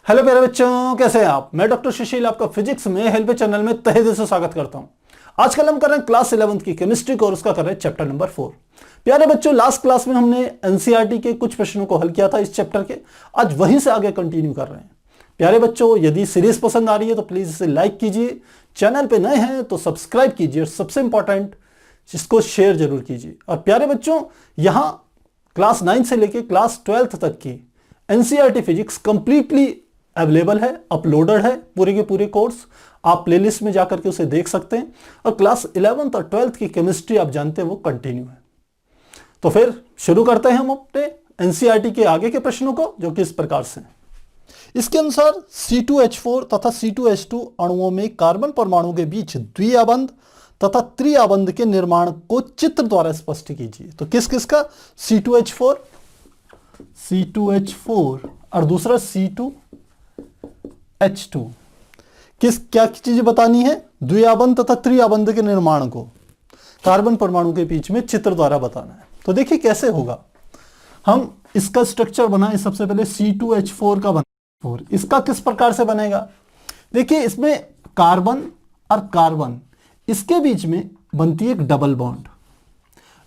Hello प्यारे बच्चों, कैसे हैं आप। मैं डॉक्टर सुशील आपका फिजिक्स में हेल्प चैनल में तहे दिल से स्वागत करता हूं। आजकल हम कर रहे हैं क्लास 11th की केमिस्ट्री कोर्स का कर रहे हैं चैप्टर नंबर 4। प्यारे बच्चों, लास्ट क्लास में हमने एनसीईआरटी के कुछ प्रश्नों को हल किया था इस चैप्टर के। आज वहीं से आगे कंटिन्यू कर रहे हैं। प्यारे बच्चों, यदि सीरीज पसंद आ रही है तो प्लीज इसे लाइक कीजिए, चैनल पे नए हैं तो सब्सक्राइब कीजिए और सबसे इंपॉर्टेंट इसको शेयर जरूर कीजिए। और प्यारे बच्चों, यहां क्लास 9 से लेकर क्लास 12th तक की एनसीईआरटी फिजिक्स कंप्लीटली अवेलेबल है, अपलोडेड है पूरे के पूरे कोर्स। आप प्लेलिस्ट में जाकर के उसे देख सकते हैं। और क्लास 11th और 12th की केमिस्ट्री आप जानते हैं वो कंटिन्यू है। तो फिर शुरू करते हैं हम अपने एनसीईआरटी के आगे के प्रश्नों को, जो कि इस प्रकार से हैं। इसके अनुसार C2H4 तथा C2H2 अणुओं में कार्बन परमाणु के बीच द्विआबंध तथा त्रिआबंध के निर्माण को चित्र द्वारा स्पष्ट कीजिए। तो किस किस का? C2H4 और दूसरा C2H2। क्या चीजें बतानी है? द्विआबंध तथा त्रिआबंध के निर्माण को कार्बन परमाणु के बीच में चित्र द्वारा बताना है। तो देखिए कैसे होगा। हम इसका स्ट्रक्चर बनाएं। सबसे पहले C2H4 का बना, इसका किस प्रकार से बनेगा? देखिए, इसमें कार्बन और कार्बन, इसके बीच में बनती है एक डबल बॉन्ड।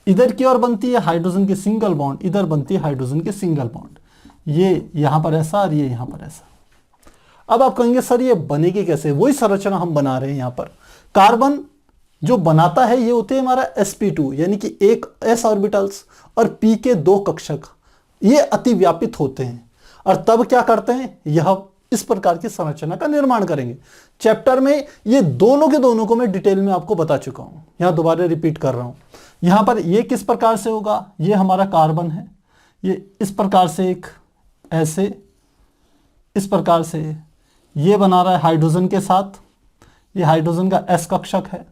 इधर की ओर बनती है हाइड्रोजन की सिंगल बॉन्ड, इधर बनती है हाइड्रोजन की सिंगल बॉन्ड। ये यहां पर ऐसा और ये यहां पर ऐसा। अब आप कहेंगे सर ये बनेगी कैसे? वही संरचना हम बना रहे हैं। यहां पर कार्बन जो बनाता है ये होते हैं हमारा sp2, यानी कि एक s ऑर्बिटल्स और p के दो कक्षक, ये अतिव्यापित होते हैं। और तब क्या करते हैं? यह इस प्रकार की संरचना का निर्माण करेंगे। चैप्टर में ये दोनों के दोनों को मैं डिटेल में आपको बता चुका हूं, यहां दोबारा रिपीट कर रहा हूं। यहां पर ये किस प्रकार से होगा? ये हमारा कार्बन है, ये इस प्रकार से एक ऐसे, इस प्रकार से ये बना रहा है हाइड्रोजन के साथ। ये हाइड्रोजन का s कक्षक है।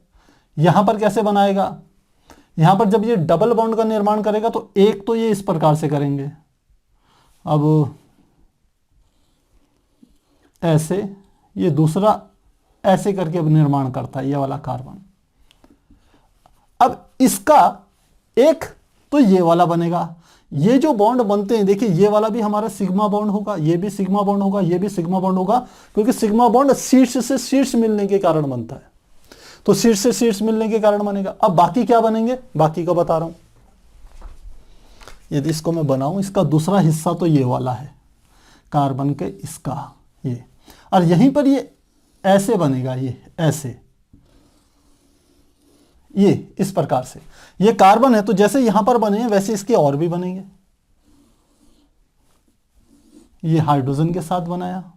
यहां पर कैसे बनाएगा? यहां पर जब ये डबल बॉन्ड का निर्माण करेगा तो एक तो ये इस प्रकार से करेंगे, अब ऐसे, ये दूसरा ऐसे करके अब निर्माण करता है ये वाला कार्बन। अब इसका एक तो ये वाला बनेगा। ये जो बॉन्ड बनते हैं, देखिए ये वाला भी हमारा सिग्मा बॉन्ड होगा, ये भी सिग्मा बॉन्ड होगा, ये भी सिग्मा बॉन्ड होगा, क्योंकि सिग्मा बॉन्ड शीर्ष से शीर्ष मिलने के कारण बनता है। तो शीर्ष से शीर्ष मिलने के कारण बनेगा। अब बाकी क्या बनेंगे? बाकी को बता रहा हूं। यदि इसको मैं बनाऊं, इसका दूसरा हिस्सा तो ये वाला है कार्बन के, इसका ये, और यहीं पर ये ऐसे बनेगा, ये ऐसे, ये इस प्रकार से। ये कार्बन है तो जैसे यहां पर बने हैं वैसे इसके और भी बनेंगे। ये हाइड्रोजन के साथ बनाया,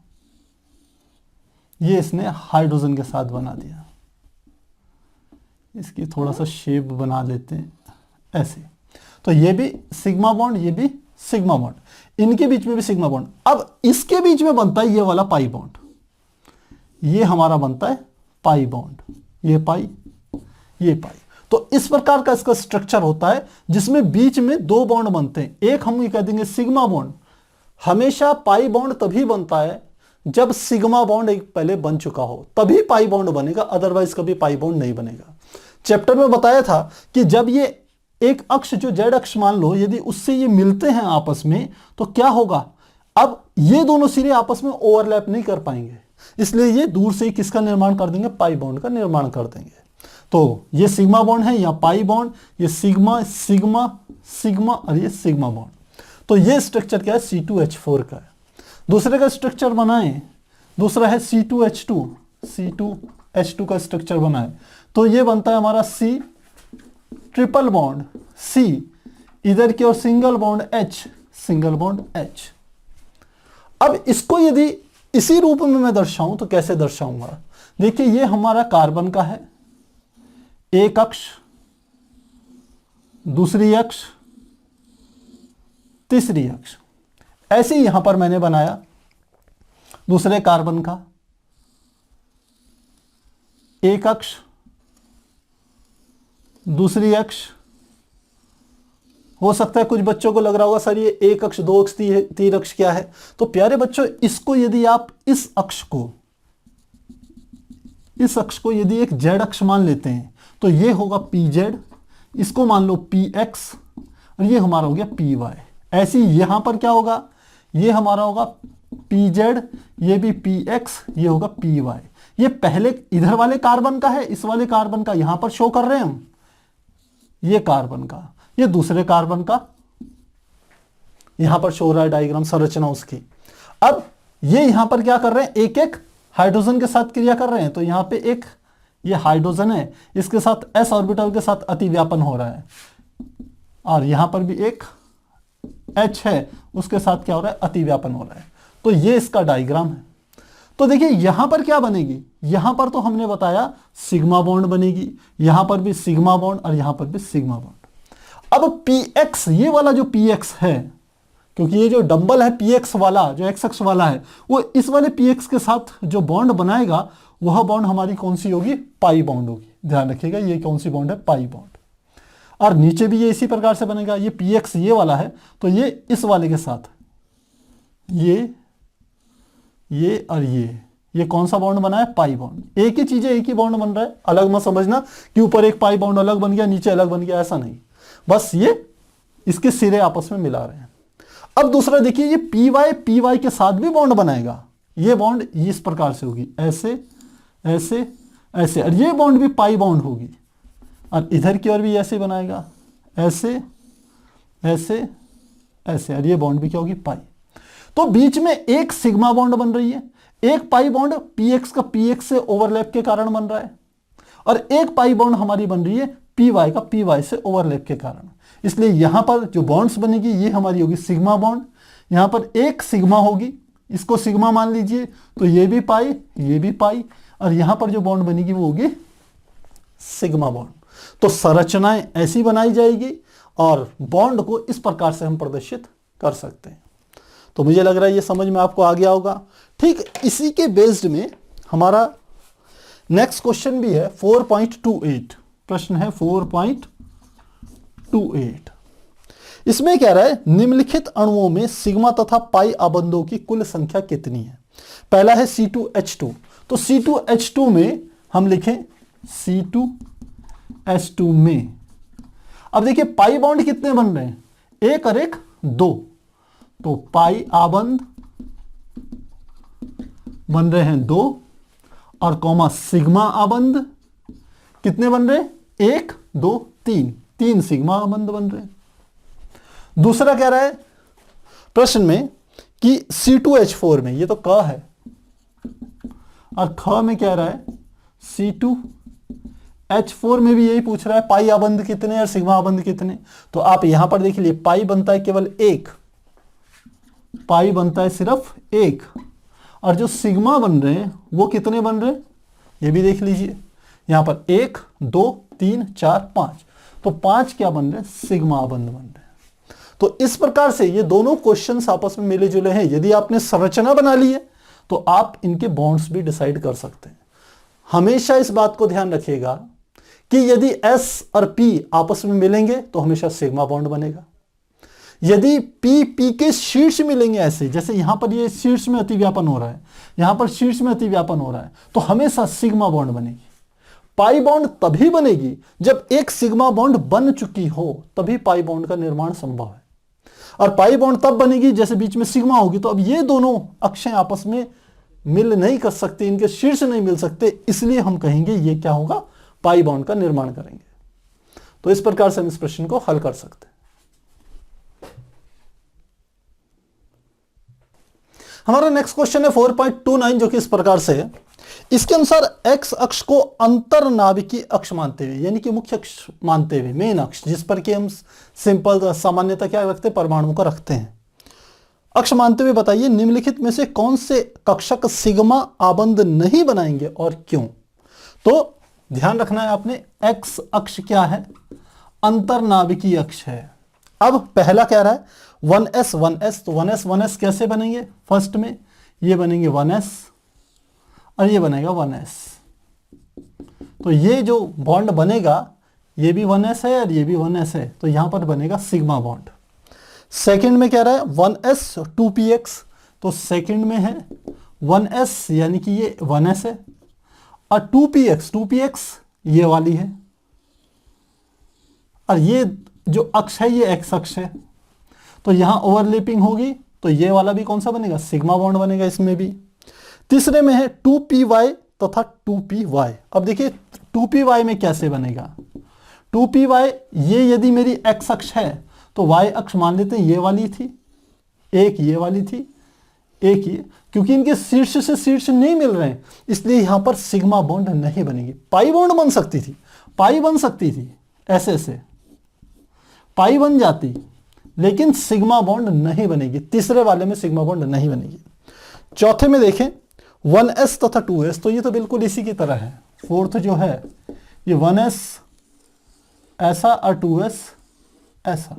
ये इसने हाइड्रोजन के साथ बना दिया। इसकी थोड़ा सा शेप बना लेते हैं ऐसे। तो ये भी सिग्मा बॉन्ड, ये भी सिग्मा बॉन्ड, इनके बीच में भी सिग्मा बॉन्ड। अब इसके बीच में बनता है ये वाला पाई बॉन्ड। ये हमारा बनता है पाई बॉन्ड, ये पाई, ये पाई। तो इस प्रकार का इसका स्ट्रक्चर होता है, जिसमें बीच में दो बॉन्ड बनते हैं। एक हम ये कह देंगे सिग्मा बॉन्ड। हमेशा पाई बॉन्ड तभी बनता है जब सिग्मा बॉन्ड एक पहले बन चुका हो, तभी पाई बॉन्ड बनेगा, अदरवाइज कभी पाई बॉन्ड नहीं बनेगा। चैप्टर में बताया था कि जब ये एक अक्ष, जो जेड अक्ष मान लो, यदि उससे ये मिलते हैं आपस में तो क्या होगा? अब ये दोनों सिरे आपस में ओवरलैप नहीं कर पाएंगे, इसलिए ये दूर से ही किसका निर्माण कर देंगे? पाई बॉन्ड का निर्माण कर देंगे। तो ये सिग्मा बॉन्ड है, या पाई बॉन्ड, ये सिग्मा सिग्मा सिग्मा और ये सिग्मा बॉन्ड। तो ये स्ट्रक्चर क्या है? C2H4 का है। दूसरे का स्ट्रक्चर बनाएं, दूसरा है C2H2 का स्ट्रक्चर बनाएं। तो ये बनता है हमारा C ट्रिपल बॉन्ड C, इधर की ओर single bond H, single bond H। अब इसको यदि इसी रूप में मैं दर्शाऊं तो कैसे दर्शाऊंगा? देखिए, ये हमारा कार्बन का है, एक अक्ष, दूसरी अक्ष, तीसरी अक्ष। ऐसे ही यहां पर मैंने बनाया दूसरे कार्बन का, एक अक्ष, दूसरी अक्ष। हो सकता है कुछ बच्चों को लग रहा होगा सर ये एक अक्ष, दो अक्ष, तीन अक्ष क्या है? तो प्यारे बच्चों, इसको यदि आप इस अक्ष को यदि एक जेड अक्ष मान लेते हैं तो ये होगा pz, इसको मान लो px और ये हमारा हो गया py। ऐसे ही यहां पर क्या होगा? ये हमारा होगा PZ, ये भी PX, ये होगा PY। ये पहले इधर वाले कार्बन का है, इस वाले कार्बन का यहां पर शो कर रहे हैं हम, ये कार्बन का, ये दूसरे कार्बन का यहां पर शो हो रहा है डायग्राम, संरचना उसकी। अब ये यहां पर क्या कर रहे हैं, एक एक हाइड्रोजन के साथ क्रिया कर रहे हैं। तो यहां पे एक ये हाइड्रोजन है, इसके साथ s ऑर्बिटल के साथ अतिव्यापन हो रहा है, और यहां पर भी एक H है, उसके साथ क्या हो रहा है, अतिव्यापन हो रहा है। तो ये इसका डायग्राम है। तो देखिए यहां पर क्या बनेगी, यहां पर तो हमने बताया सिग्मा बॉन्ड बनेगी, यहां पर भी सिग्मा बॉन्ड और यहां पर भी सिग्मा बॉन्ड। अब PX, ये वाला जो PX है, क्योंकि ये जो डंबल है PX वाला, जो XX वाला है, वो इस वाले PX के साथ जो बॉन्ड बनाएगा वह बॉन्ड हमारी कौन सी होगी, पाई बॉन्ड होगी। ध्यान रखिएगा ये कौन सी बॉन्ड है, पाई बॉन्ड। और नीचे भी ये इसी प्रकार से बनेगा, ये PX ये वाला है तो ये इस वाले के साथ, ये और ये कौन सा बॉन्ड बना है, पाई बॉन्ड। एक ही चीज है, एक ही बॉन्ड बन रहा है, अलग मत समझना कि ऊपर एक पाई बॉन्ड अलग बन गया नीचे अलग बन गया, ऐसा नहीं, बस ये इसके सिरे आपस में मिला रहे हैं। अब दूसरा देखिए, ये PY के साथ भी बॉन्ड बनाएगा, ये बॉन्ड इस प्रकार से होगी, ऐसे ऐसे ऐसे, और ये बॉन्ड भी पाई बॉन्ड होगी, और इधर की ओर भी ऐसे बनाएगा, ऐसे ऐसे ऐसे, और ये बॉन्ड भी क्या होगी, पाई। तो बीच में एक सिग्मा बॉन्ड बन रही है, एक पाई बॉन्ड PX का PX से ओवरलैप के कारण बन रहा है, और एक पाई बॉन्ड हमारी बन रही है PY का PY से ओवरलैप के कारण। इसलिए यहां पर जो बॉन्ड्स बनेगी ये हमारी होगी सिग्मा बॉन्ड, यहां पर एक सिग्मा होगी, इसको सिग्मा मान लीजिए, तो ये भी पाई, ये भी पाई, और यहां पर जो बॉन्ड बनेगी वो होगी सिग्मा बॉन्ड। तो संरचनाएं ऐसी बनाई जाएगी और बॉन्ड को इस प्रकार से हम प्रदर्शित कर सकते हैं। तो मुझे लग रहा है ये समझ में आपको आ गया होगा। ठीक इसी के बेस्ड में हमारा नेक्स्ट क्वेश्चन भी है 4.28, प्रश्न है 4.28। इसमें कह रहा है निम्नलिखित अणुओं में सिग्मा तथा पाई आबंधों की कुल संख्या कितनी है। पहला है C2H2, तो C2H2 में हम लिखें C2H2 में, अब देखिए पाई बॉन्ड कितने बन रहे हैं, एक और एक दो, तो पाई आबंध बन रहे हैं दो, और कॉमा सिग्मा आबंध कितने बन रहे हैं, एक दो तीन, तीन सिग्मा आबंध बन रहे हैं। दूसरा कह रहा है प्रश्न में कि C2H4 में, ये तो क है, और ख में कह रहा है C2H4 में भी यही पूछ रहा है पाई आबंध कितने और सिग्मा आबंध कितने। तो आप यहां पर देख लीजिए पाई बनता है केवल एक, पाई बनता है सिर्फ एक, और जो सिग्मा बन रहे हैं वो कितने बन रहे हैं, ये भी देख लीजिए, यहां पर एक दो तीन चार पांच, तो पांच क्या बन रहे हैं, सिग्मा आबंध बन रहे हैं। तो इस प्रकार से ये दोनों क्वेश्चंस आपस में मिले जुले हैं। यदि आपने संरचना बना ली है तो आप इनके बॉन्ड्स भी डिसाइड कर सकते हैं। हमेशा इस बात को ध्यान रखिएगा कि यदि S और P आपस में मिलेंगे तो हमेशा सिग्मा बॉन्ड बनेगा। यदि P के शीर्ष मिलेंगे, ऐसे जैसे यहां पर ये शीर्ष में अतिव्यापन हो रहा है, यहां पर शीर्ष में अतिव्यापन हो रहा है, तो हमेशा सिग्मा बॉन्ड बनेगी। पाई बॉन्ड तभी बनेगी जब एक सिग्मा बॉन्ड बन चुकी हो, तभी पाई बॉन्ड का निर्माण संभव है। और पाई बॉन्ड तब बनेगी जैसे बीच में सिग्मा होगी, तो अब ये दोनों अक्षें आपस में मिल नहीं कर सकते, इनके शीर्ष नहीं मिल सकते, इसलिए हम कहेंगे ये क्या होगा, पाई बॉन्ड का निर्माण करेंगे। तो इस प्रकार से हम इस प्रश्न को हल कर सकते हैं। हमारा नेक्स्ट क्वेश्चन है 4.29, जो कि इस प्रकार से है। इसके अनुसार एक्स अक्ष को अंतरनाभिकीय अक्ष मानते हुए, यानी कि मुख्य अक्ष मानते हुए, मेन अक्ष जिस पर कि हम सिंपल सामान्यतः क्या रखते हैं, परमाणु का रखते हैं, अक्ष मानते हुए बताइए निम्नलिखित में से कौन से कक्षक सिग्मा आबंध नहीं बनाएंगे और क्यों। तो ध्यान रखना है आपने, एक्स अक्ष क्या है, अंतरनाभिकीय अक्ष है। अब पहला कह रहा है 1s 1s, तो 1s 1s कैसे बनेंगे, फर्स्ट में ये बनेंगे 1s और ये बनेगा 1s, तो ये जो बॉन्ड बनेगा ये भी 1s है और ये भी 1s है, तो यहां पर बनेगा सिग्मा बॉन्ड। सेकंड में कह रहा है 1s 2px, तो सेकंड में है 1s यानी कि ये 1s है, और 2px ये वाली है, और ये जो अक्ष है ये x अक्ष है, तो यहां ओवरलैपिंग होगी तो ये वाला भी कौन सा बनेगा, सिग्मा बॉन्ड बनेगा इसमें भी। तीसरे में है 2py तथा 2py। अब देखिए 2py में कैसे बनेगा, 2py ये यदि मेरी x अक्ष है तो y अक्ष मान लेते हैं ये वाली थी, एक ये वाली थी, एक ये, क्योंकि इनके शीर्ष से शीर्ष नहीं मिल रहे हैं इसलिए यहां पर सिग्मा बॉन्ड नहीं बनेगी। पाई बॉन्ड बन सकती थी, पाई बन सकती थी, ऐसे से पाई बन जाती, लेकिन सिग्मा बॉन्ड नहीं बनेगी। तीसरे वाले में सिग्मा बॉन्ड नहीं बनेगी। चौथे में देखें 1s तथा 2s, तो ये तो बिल्कुल इसी की तरह है। फोर्थ जो है ये 1s ऐसा और 2s ऐसा,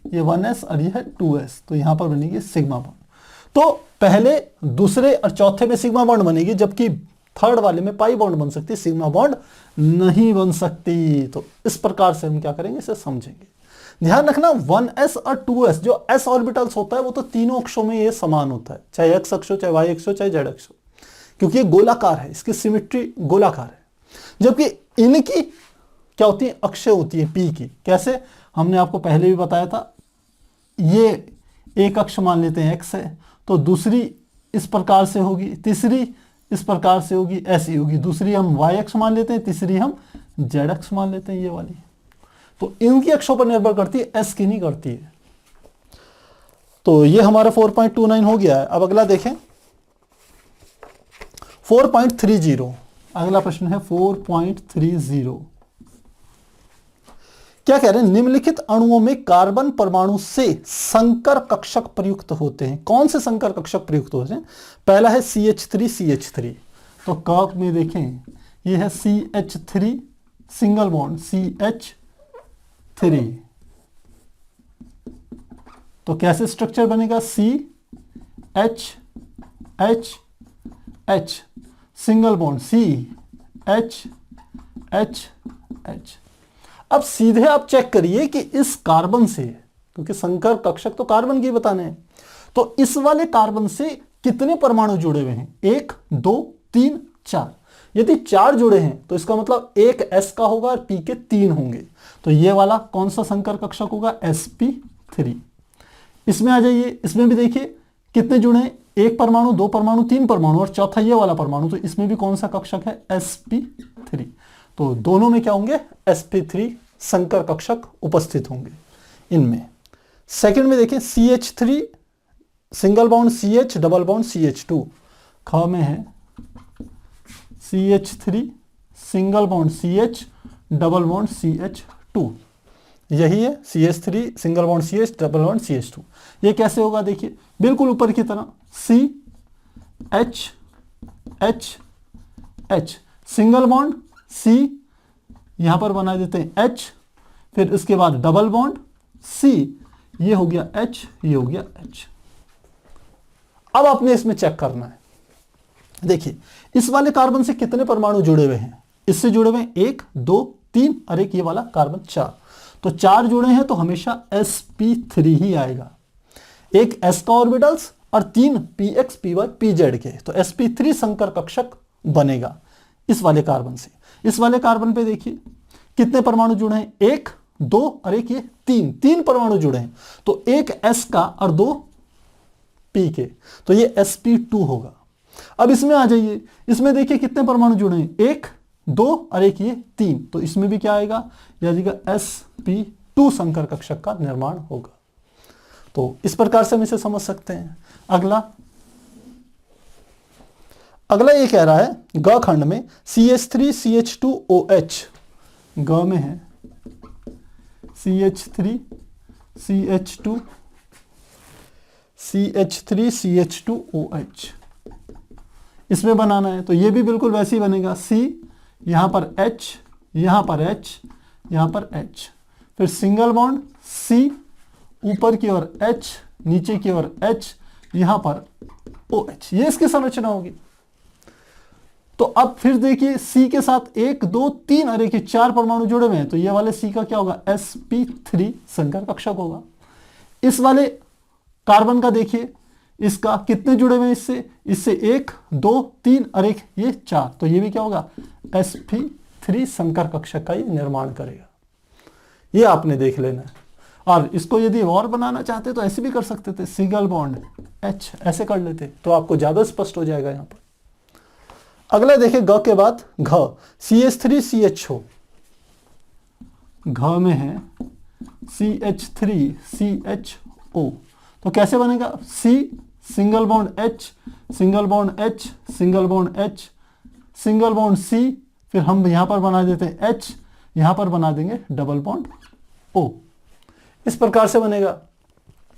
ये 1s और ये है 2s, तो यहां पर बनेगी सिग्मा बॉन्ड। तो पहले, दूसरे और चौथे में सिग्मा बॉन्ड बनेगी, जबकि थर्ड वाले में पाई बॉन्ड बन सकती, सिग्मा बॉन्ड नहीं बन सकती। तो इस प्रकार से हम क्या करेंगे, इसे समझेंगे। ध्यान रखना 1s और 2s जो s ऑर्बिटल्स होता है वो तो तीनों अक्षों में ये समान होता है, चाहे x अक्ष हो, चाहे y अक्ष हो, चाहे z अक्ष हो, क्योंकि ये गोलाकार है, इसकी सिमेट्री गोलाकार है। जबकि इनकी क्या होती है, अक्षें होती है p की। कैसे, हमने आपको पहले भी बताया था, ये एक अक्ष मान लेते हैं x है, तो दूसरी इस प्रकार से होगी, तीसरी इस प्रकार से होगी, ऐसी होगी। दूसरी हम y अक्ष मान लेते हैं, तीसरी हम z अक्ष मान लेते हैं, ये वाली। तो इनकी अक्षों पर निर्भर करती है, s की नहीं करती है। तो ये हमारा 4.29 हो गया है। अब अगला देखें 4.30। अगला प्रश्न है 4.30। क्या कह रहे हैं, निम्नलिखित अणुओं में कार्बन परमाणु से संकर कक्षक प्रयुक्त होते हैं। कौन से संकर कक्षक प्रयुक्त होते हैं? पहला है CH3। तो क में देखें ये है CH3 सिंगल बॉन्ड CH3। तो कैसे स्ट्रक्चर बनेगा, CH सिंगल बॉन्ड CH। अब सीधे आप चेक करिए कि इस कार्बन से, क्योंकि संकर कक्षक तो कार्बन की बताने हैं, तो इस वाले कार्बन से कितने परमाणु जुड़े हुए हैं, 1 2 3 4। यदि 4 जुड़े हैं तो इसका मतलब एक s का होगा और p के 3 होंगे। तो ये वाला कौन सा संकर कक्षक होगा, sp3। इसमें आ जाइए, इसमें भी देखिए कितने जुड़े हैं, 1 परमाणु, 2 परमाणु, 3 परमाणु और चौथा ये वाला परमाणु। तो इसमें भी कौन सा कक्षक है, sp3। तो दोनों में क्या होंगे, sp3 संकर कक्षक उपस्थित होंगे इनमें। सेकंड में देखें CH3 single bond CH double bond CH2। ख में है CH3 single bond CH double bond CH2। यही है CH3 single bond CH double bond CH2। ये कैसे होगा, देखिए बिल्कुल ऊपर की तरह CH सिंगल बॉन्ड C, यहां पर बना देते हैं H, फिर इसके बाद डबल बॉन्ड C, ये हो गया H, ये हो गया H। अब आपने इसमें चेक करना है, देखिए इस वाले कार्बन से कितने परमाणु जुड़े हुए हैं, इससे जुड़े हुए हैं 1 2 3 और एक ये वाला कार्बन 4। तो 4 जुड़े हैं तो हमेशा sp3 ही आएगा। एक s का ऑर्बिटल्स और 3 px py pz के, तो sp3 संकर कक्षक बनेगा इस वाले कार्बन से। इस वाले कार्बन पे देखिए कितने परमाणु जुड़े हैं, 1 2 और एक ये 3 परमाणु जुड़े हैं। तो एक s का और 2 p के, तो ये sp2 होगा। अब इसमें आ जाइए, इसमें देखिए कितने परमाणु जुड़े हैं, 1 2 और एक ये 3। तो इसमें भी क्या आएगा, यह आएगा sp2 संकर कक्षक का निर्माण होगा। तो इस प्रकार से हम इसे समझ सकते हैं। अगला ये कह रहा है ग खंड में CH3 CH2OH। ग में है CH3 CH2OH। इसमें बनाना है तो ये भी बिल्कुल वैसे ही बनेगा, C यहां पर H, यहां पर H, यहां पर H, फिर सिंगल बॉन्ड C, ऊपर की ओर H, नीचे की ओर H, यहां पर OH। ये इसकी संरचना होगी। तो अब फिर देखिए C के साथ 1 2 3 और एक 4 परमाणु जुड़े हुए हैं, तो ये वाले C का क्या होगा, sp3 संकर कक्षक होगा। इस वाले कार्बन का देखिए इसका कितने जुड़े हुए हैं, इससे 1 2 3 और एक ये 4, तो ये भी क्या होगा, sp3 संकर कक्षक का ये निर्माण करेगा। ये आपने देख लेना है। और इसको यदि और बनाना चाहते तो ऐसे भी कर सकते थे, सिंगल बॉन्ड H ऐसे कर लेते तो आपको ज्यादा स्पष्ट हो जाएगा यहां पर। अगला देखिए ग के बाद घ, CH3CHO, घ में है CH3CHO, तो कैसे बनेगा, C single bond H single bond H single bond H single bond C, फिर हम यहां पर बना देते हैं H, यहां पर बना देंगे डबल बॉन्ड O, इस प्रकार से बनेगा।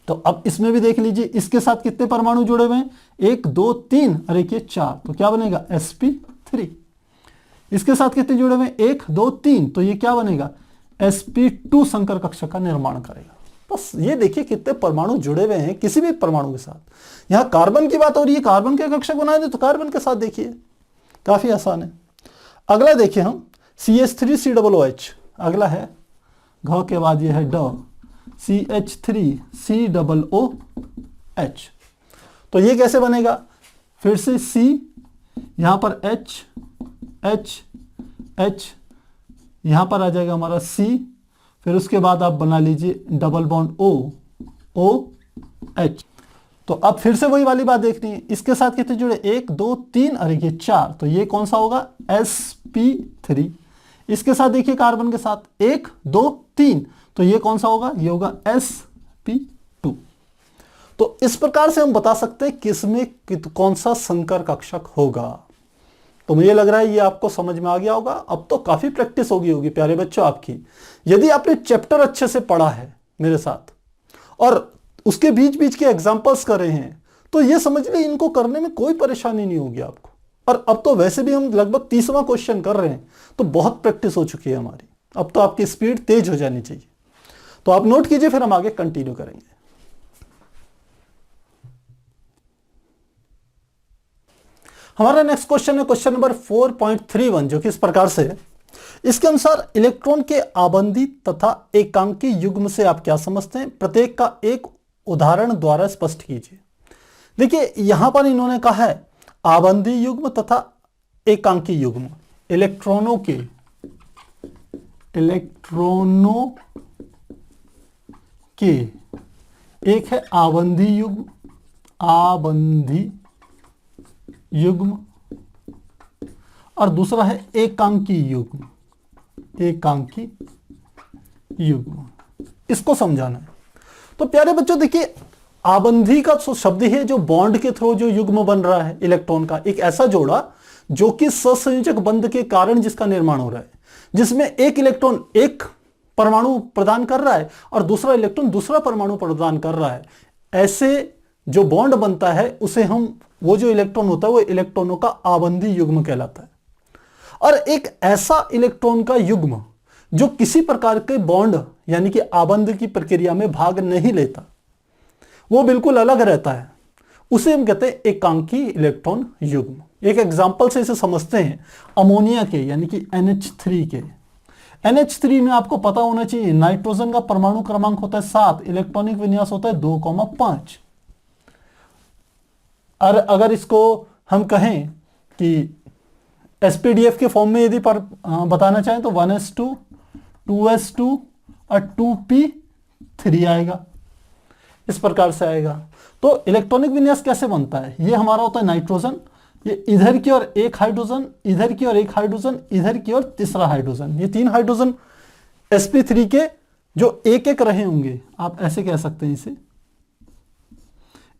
तो अब इसमें भी देख लीजिए इसके साथ कितने परमाणु जुड़े हुए हैं, 1 2 3 और एक ये 4, तो क्या बनेगा sp3। इसके साथ कितने जुड़े हुए हैं, 1 2 3, तो ये क्या बनेगा sp2 संकर कक्षक का निर्माण करेगा। बस ये देखिए कितने परमाणु जुड़े हुए हैं किसी भी परमाणु के साथ। यहां कार्बन की बात हो रही है, कार्बन के कक्षक बनाए दे तो कार्बन के साथ देखिए, काफी आसान है। अगला देखिए हम CH3COOH, अगला है घ के बाद ये है ड, CH3COOH, तो ये कैसे बनेगा, फिर से C, यहां पर H H H, यहां पर आ जाएगा हमारा C, फिर उसके बाद आप बना लीजिए डबल बॉन्ड O OH। तो अब फिर से वही वाली बात देखनी है, इसके साथ कितने जुड़े, 1 2 3 और ये 4, तो ये कौन सा होगा sp3। इसके साथ देखिए कार्बन के साथ 1 2 3, तो ये कौन सा होगा, ये होगा sp2। तो इस प्रकार से हम बता सकते हैं किसमें कौन सा संकर कक्षक होगा। तो मुझे लग रहा है ये आपको समझ में आ गया होगा। अब तो काफी प्रैक्टिस होगी प्यारे बच्चों आपकी। यदि आपने चैप्टर अच्छे से पढ़ा है मेरे साथ और उसके बीच बीच के एग्जाम्पल्स कर रहे हैं, तो ये समझ ली इनको करने में कोई परेशानी नहीं होगी आपको। और अब तो वैसे भी हम लगभग 30वां क्वेश्चन कर रहे हैं, तो बहुत प्रैक्टिस हो चुकी है हमारी। अब तो आपकी स्पीड तेज हो जानी चाहिए। तो आप नोट कीजिए, फिर हम आगे कंटिन्यू करेंगे। हमारा नेक्स्ट क्वेश्चन है क्वेश्चन नंबर 4.31, जो कि इस प्रकार से है। इसके अनुसार इलेक्ट्रॉन के आबंधी तथा एकांकी युग्म से आप क्या समझते हैं, प्रत्येक का एक उदाहरण द्वारा स्पष्ट कीजिए। देखिए यहां पर इन्होंने कहा है आबंधी युग्म तथा एकांकी युग्म। इलेक्ट्रॉनों के एक है आबंधी युग्म और दूसरा है एकांकी युग्म। इसको समझाना है। तो प्यारे बच्चों देखिए, आबंधी का शब्द है जो बॉन्ड के थ्रू जो युग्म बन रहा है इलेक्ट्रॉन का, एक ऐसा जोड़ा जो कि सहसंयोजक बंध के कारण जिसका निर्माण हो रहा है, जिसमें एक इलेक्ट्रॉन एक परमाणु प्रदान कर रहा है और दूसरा इलेक्ट्रॉन दूसरा परमाणु प्रदान कर रहा है। ऐसे जो बॉन्ड बनता है उसे हम, वो जो इलेक्ट्रॉन होता है वो इलेक्ट्रॉनों का आबंधी युग्म कहलाता है। और एक ऐसा इलेक्ट्रॉन का युग्म जो किसी प्रकार के बॉन्ड यानी कि आबंध की प्रक्रिया में भाग नहीं लेता, वो बिल्कुल अलग रहता है, उसे हम कहते हैं एकांकी इलेक्ट्रॉन युग्म। एक एग्जांपल से इसे समझते हैं, अमोनिया के यानी कि NH3 के। NH3 में आपको पता होना चाहिए नाइट्रोजन का परमाणु क्रमांक होता है 7, इलेक्ट्रॉनिक विन्यास होता है 2,5। और अगर इसको हम कहें कि SPDF के फॉर्म में यदि बताना चाहें तो 1s2 2s2 और 2p3 आएगा, इस प्रकार से आएगा। तो इलेक्ट्रॉनिक विन्यास कैसे बनता है, ये हमारा होता है नाइट्रोजन, ये इधर की ओर एक हाइड्रोजन, इधर की ओर एक हाइड्रोजन, इधर की ओर तीसरा हाइड्रोजन। ये 3 हाइड्रोजन sp3 के जो एक एक रहे होंगे, आप ऐसे कह सकते हैं इसे,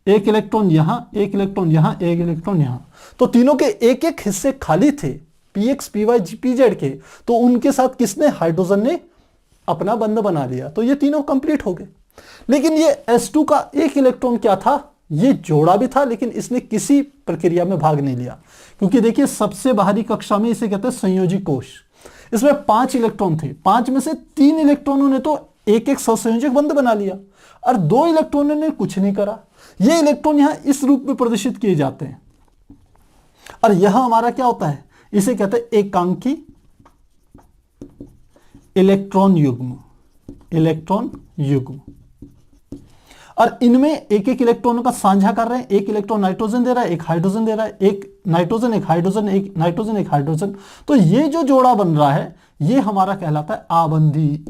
एक इलेक्ट्रॉन यहां, एक इलेक्ट्रॉन यहां, एक इलेक्ट्रॉन यहां। तो तीनों के एक एक हिस्से खाली थे px py pz के, तो उनके साथ किसने, हाइड्रोजन ने अपना बंध बना लिया, तो ये तीनों कंप्लीट हो गए। लेकिन ये s2 का एक इलेक्ट्रॉन क्या था, ये जोड़ा भी था लेकिन इसने किसी प्रक्रिया में भाग नहीं लिया, क्योंकि देखिए सबसे बाहरी कक्षा में इसे कहते हैं संयोजी कोश। इसमें 5 इलेक्ट्रॉन थे, 5 में से 3 इलेक्ट्रॉनों ने तो एक एक सहसंयोजक बंध बना लिया और 2 इलेक्ट्रॉनों ने कुछ नहीं करा। ये इलेक्ट्रॉन यहां इस रूप में प्रदर्शित किए जाते हैं और यह हमारा क्या होता है, इसे कहते हैं एकांकी इलेक्ट्रॉन युग्म। और इनमें एक एक इलेक्ट्रॉनों का साझा कर रहे हैं, एक इलेक्ट्रॉन नाइट्रोजन दे रहा है, एक हाइड्रोजन दे रहा है, एक नाइट्रोजन एक हाइड्रोजन, एक नाइट्रोजन एक हाइड्रोजन। तो ये जो जोड़ा बन रहा है ये हमारा कहलाता है आबंधी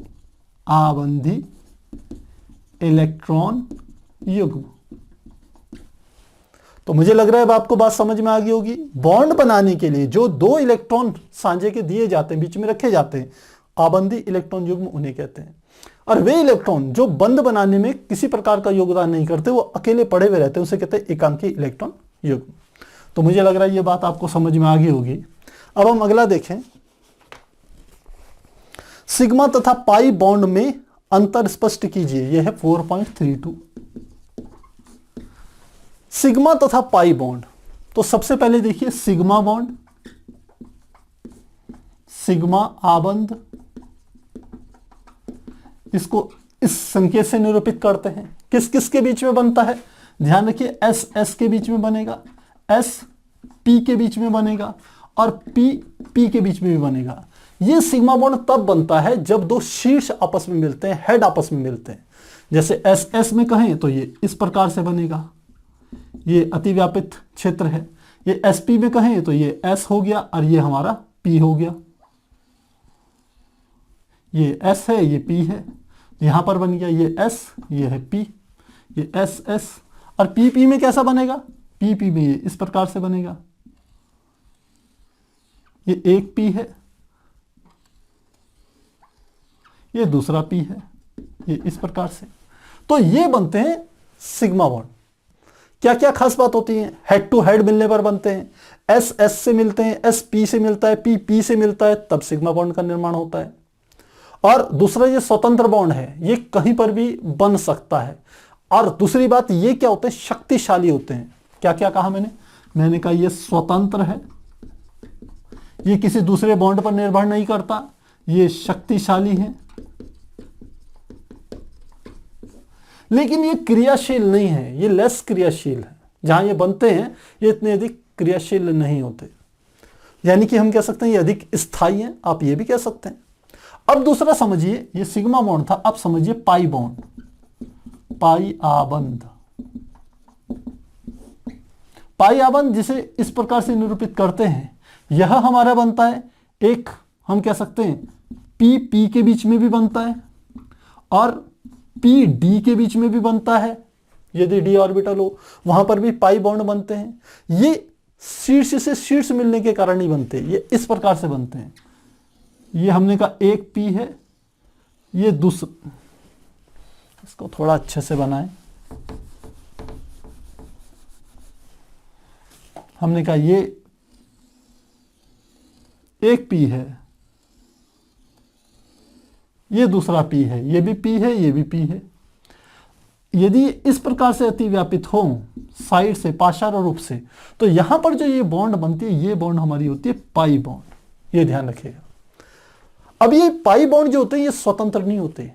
इलेक्ट्रॉन युग्म। तो मुझे लग रहा है अब आपको बात समझ में आ गई होगी। बॉन्ड बनाने के लिए जो 2 इलेक्ट्रॉन साझे के दिए जाते हैं, बीच में रखे जाते हैं, आबंधी इलेक्ट्रॉन युग्म उन्हें कहते हैं। और वे इलेक्ट्रॉन जो बंध बनाने में किसी प्रकार का योगदान नहीं करते, वो अकेले पड़े हुए रहते हैं, उसे कहते हैं एकांकी इलेक्ट्रॉन युग्म। तो मुझे लग रहा है ये बात आपको समझ में आ गई होगी। अब हम अगला देखें, सिग्मा तथा पाई बॉन्ड में अंतर स्पष्ट कीजिए। यह है 4.32। सिग्मा तथा पाई बॉन्ड, तो सबसे पहले देखिए सिग्मा बॉन्ड, सिग्मा आबंध, इसको इस संकेत से निरूपित करते हैं। किस किस के बीच में बनता है? ध्यान रखिए, एस एस के बीच में बनेगा, एस पी के बीच में बनेगा और पी पी के बीच में भी बनेगा। ये सिग्मा बॉन्ड तब बनता है जब 2 शीर्ष आपस में मिलते हैं, हेड आपस में मिलते हैं। जैसे एस एस में कहें तो ये इस प्रकार से बनेगा, ये अतिव्यापित क्षेत्र है। ये एस पी में कहें तो ये एस हो गया और ये हमारा पी हो गया। ये एस है, ये पी है, यहां पर बन गया ये एस, ये है पी, ये एस एस। और पी पी में कैसा बनेगा? पी पी में ये इस प्रकार से बनेगा, ये एक पी है, ये दूसरा पी है, ये इस प्रकार से। तो ये बनते हैं सिग्मा बॉन्ड। क्या क्या खास बात होती है? हेड टू हेड मिलने पर बनते हैं, एस एस से मिलते हैं, एस पी से मिलता है, पी पी से मिलता है, तब सिग्मा बॉन्ड का निर्माण होता है। और दूसरा ये स्वतंत्र बॉन्ड है, ये कहीं पर भी बन सकता है। और दूसरी बात ये क्या होते हैं? शक्तिशाली होते हैं। क्या क्या कहा मैंने कहा ये स्वतंत्र है, ये किसी दूसरे बॉन्ड पर निर्भर नहीं करता, ये शक्तिशाली है, लेकिन ये क्रियाशील नहीं है, ये लेस क्रियाशील है। जहां ये बनते हैं ये इतने अधिक क्रियाशील नहीं होते, यानी कि हम कह सकते हैं ये अधिक स्थायी हैं, आप ये भी कह सकते हैं। अब दूसरा समझिए, ये सिग्मा बॉन्ड था, अब समझिए पाई बॉन्ड, पाई आबंध। पाई आबंध जिसे इस प्रकार से निरूपित करते हैं, यह हमारा बनता है एक, हम कह सकते हैं पी पी के बीच में भी बनता है और पी डी के बीच में भी बनता है। यदि डी ऑर्बिटल हो वहां पर भी पाई बॉन्ड बनते हैं। ये शीर्ष से शीर्ष मिलने के कारण ही बनते हैं, ये इस प्रकार से बनते हैं। ये हमने कहा एक पी है, ये दूसरा, इसको थोड़ा अच्छे से बनाएं। हमने कहा ये एक पी है, ये दूसरा पी है, ये भी पी है, ये भी पी है। यदि इस प्रकार से अतिव्यापित हो साइड से पाशार रूप से, तो यहां पर जो ये बॉन्ड बनती है, ये बॉन्ड हमारी होती है पाई बॉन्ड। ये ध्यान रखिएगा। अब ये पाई बॉन्ड जो होते हैं ये स्वतंत्र नहीं होते।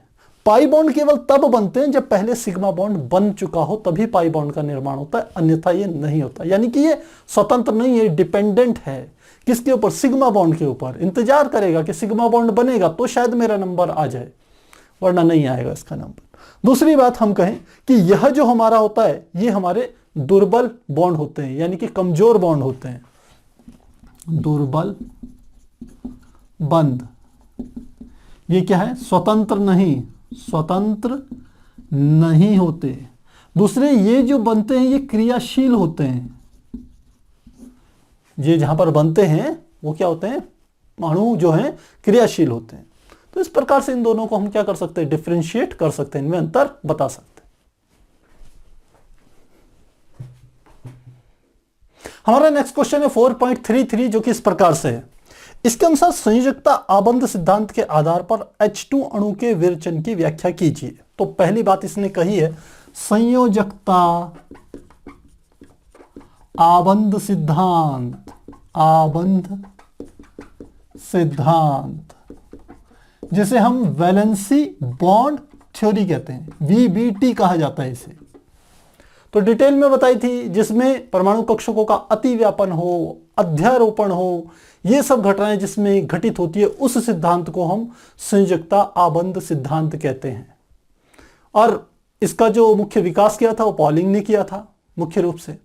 पाई बॉन्ड केवल तब बनते हैं जब पहले सिग्मा बॉन्ड बन चुका हो, तभी पाई बॉन्ड का निर्माण होता है, अन्यथा ये नहीं होता। यानी कि ये स्वतंत्र नहीं है, डिपेंडेंट है। किसके ऊपर? सिग्मा बॉन्ड के ऊपर। इंतजार करेगा कि सिग्मा बॉन्ड बनेगा तो शायद मेरा नंबर आ जाए, वरना नहीं आएगा इसका नंबर। दूसरी बात हम कहें कि यह जो हमारा होता है ये हमारे दुर्बल बॉन्ड होते हैं, यानी कि कमजोर बॉन्ड होते हैं। दुर्बल बंध, ये क्या है? स्वतंत्र नहीं, स्वतंत्र नहीं होते। दूसरे ये जो बनते हैं ये क्रियाशील होते हैं। ये जहां पर बनते हैं वो क्या होते हैं? अणु जो हैं क्रियाशील होते हैं। तो इस प्रकार से इन दोनों को हम क्या कर सकते हैं? डिफरेंशिएट कर सकते हैं, इनमें अंतर बता सकते हैं। हमारा नेक्स्ट क्वेश्चन है 4.33 जो कि इस प्रकार से है। इसके अनुसार संयोजकता आबंध सिद्धांत के आधार पर H2 अणु के विरचन की व्याख्या कीजिए। तो पहली बात इसने कही है संयोजकता आबंध सिद्धांत, आबंध सिद्धांत जिसे हम वैलेंसी बॉन्ड थ्योरी कहते हैं, VBT कहा जाता है इसे। तो डिटेल में बताई थी, जिसमें परमाणु कक्षकों का अतिव्यापन हो, अध्यारोपण हो, ये सब घटनाएं जिसमें घटित होती है, उस सिद्धांत को हम संयोजकता आबंध सिद्धांत कहते हैं। और इसका जो मुख्य विकास किया था वो पॉलिंग ने किया था मुख्य रूप से।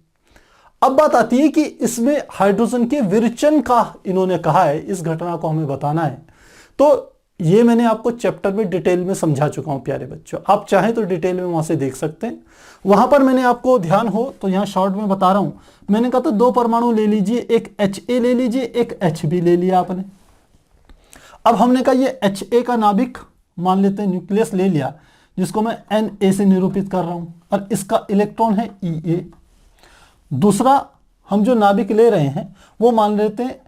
अब बात आती है कि इसमें हाइड्रोजन के विरचन का इन्होंने कहा है, इस घटना को हमें बताना है। तो ये मैंने आपको चैप्टर में डिटेल में समझा चुका हूं प्यारे बच्चों, आप चाहें तो डिटेल में वहां से देख सकते हैं। वहां पर मैंने आपको ध्यान हो तो यहां शॉर्ट में बता रहा हूं। मैंने कहा था 2 परमाणु ले लीजिए, एक HA ले लीजिए, एक HB ले लिया आपने। अब हमने कहा ये HA का नाभिक मान लेते हैं, न्यूक्लियस ले लिया, जिसको मैं Na से निरूपित कर रहा हूं, और इसका इलेक्ट्रॉन है Ea। दूसरा हम जो नाभिक ले रहे हैं वो मान लेते हैं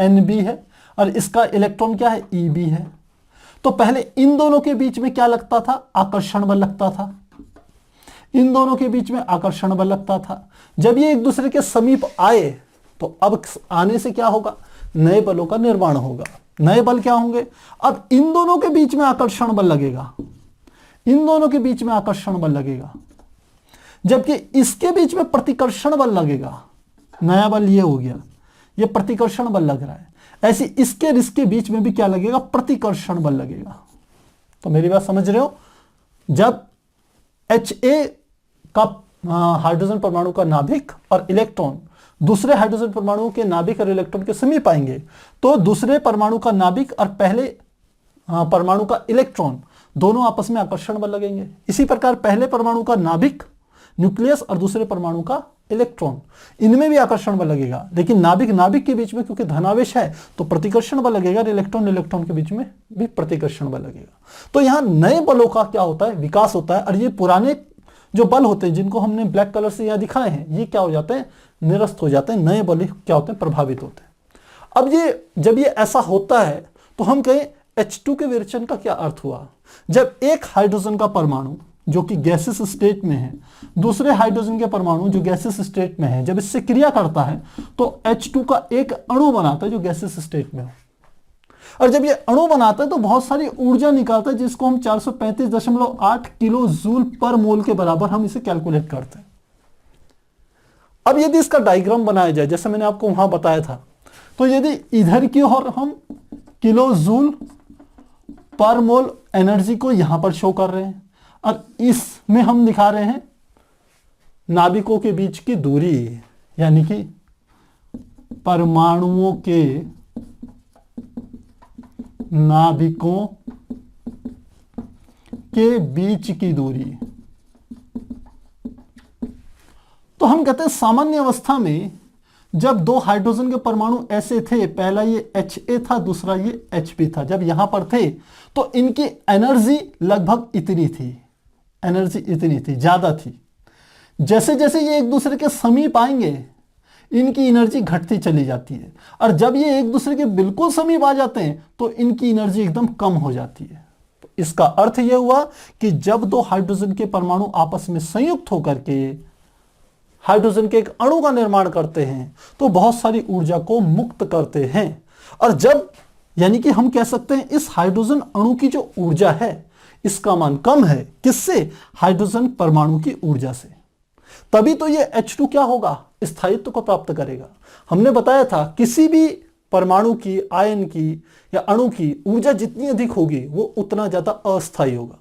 Nb है, और इसका इलेक्ट्रॉन क्या है, Eb है। तो पहले इन दोनों के बीच में क्या लगता था, आकर्षण बल लगता था। इन दोनों के बीच में आकर्षण बल लगता था। जब ये एक दूसरे के समीप आए तो अब आने से क्या होगा, नए बलों का निर्माण होगा। नए बल क्या होंगे, अब इन दोनों के बीच में आकर्षण बल लगेगा, इन दोनों के बीच में आकर्षण बल लगेगा, जबकि इसके बीच में प्रतिकर्षण बल लगेगा। नया बल ये हो गया, ये प्रतिकर्षण बल लग रहा है। ऐसे इसके और इसके बीच में भी क्या लगेगा, प्रतिकर्षण बल लगेगा। तो मेरी बात समझ रहे हो, जब Ha का हाइड्रोजन परमाणु का नाभिक और इलेक्ट्रॉन दूसरे हाइड्रोजन परमाणुओं के नाभिक और इलेक्ट्रॉन के समीप आएंगे, तो दूसरे परमाणु का नाभिक और पहले परमाणु का इलेक्ट्रॉन दोनों आपस में आकर्षण बल लगेंगे। इसी प्रकार पहले परमाणु का नाभिक न्यूक्लियस और दूसरे परमाणु का इलेक्ट्रॉन, इनमें भी आकर्षण बल लगेगा। लेकिन नाभिक नाभिक के बीच में क्योंकि धनावेश है तो प्रतिकर्षण बल लगेगा, और इलेक्ट्रॉन इलेक्ट्रॉन के बीच में भी प्रतिकर्षण बल लगेगा। तो यहां नए बलों का क्या होता है, विकास होता है। और ये पुराने जो बल होते हैं जिनको हमने ब्लैक कलर से यहां दिखाए हैं, ये क्या हो जाते हैं, निरस्त हो जाते हैं। नए बल क्या होते हैं, प्रभावित होते हैं। अब ये जब ये ऐसा होता है तो हम कहें H2 के विरेचन का क्या अर्थ हुआ। जब एक हाइड्रोजन का परमाणु जो कि गैसेस स्टेट में है, दूसरे हाइड्रोजन के परमाणु जो गैसेस स्टेट में है, जब इससे क्रिया करता है तो H2 का एक अणु बनाता है जो गैसेस स्टेट में हो। और जब ये अणु बनाता है तो बहुत सारी ऊर्जा निकालता है, जिसको हम 435.8 किलो जूल पर मोल के बराबर हम इसे कैलकुलेट करते हैं। अब यदि इसका डायग्राम बनाया जाए जैसे मैंने आपको वहां बताया था, तो यदि इधर की ओर हम किलो जूल पर मोल एनर्जी को यहां पर शो कर रहे हैं, और इसमें हम दिखा रहे हैं नाभिकों के बीच की दूरी, यानी कि परमाणुओं के नाभिकों के बीच की दूरी। तो हम कहते हैं सामान्य अवस्था में जब 2 हाइड्रोजन के परमाणु ऐसे थे, पहला ये Ha था, दूसरा ये Hb था, जब यहां पर थे तो इनकी एनर्जी लगभग इतनी थी, एनर्जी इतनी थी, ज्यादा थी। जैसे जैसे ये एक दूसरे के समीप आएंगे इनकी एनर्जी घटती चली जाती है, और जब ये एक दूसरे के बिल्कुल समीप आ जाते हैं तो इनकी एनर्जी एकदम कम हो जाती है। तो इसका अर्थ यह हुआ कि जब 2 हाइड्रोजन के परमाणु आपस में संयुक्त होकर के हाइड्रोजन के एक अणु का निर्माण करते हैं तो बहुत सारी ऊर्जा को मुक्त करते हैं। और जब, यानी कि हम कह सकते हैं इस हाइड्रोजन अणु की जो ऊर्जा है इसका मान कम है, किससे, हाइड्रोजन परमाणु की ऊर्जा से। तभी तो ये H2 क्या होगा, स्थायित्व को प्राप्त करेगा। हमने बताया था किसी भी परमाणु की, आयन की या अणु की ऊर्जा जितनी अधिक होगी वो उतना ज्यादा अस्थायी होगा।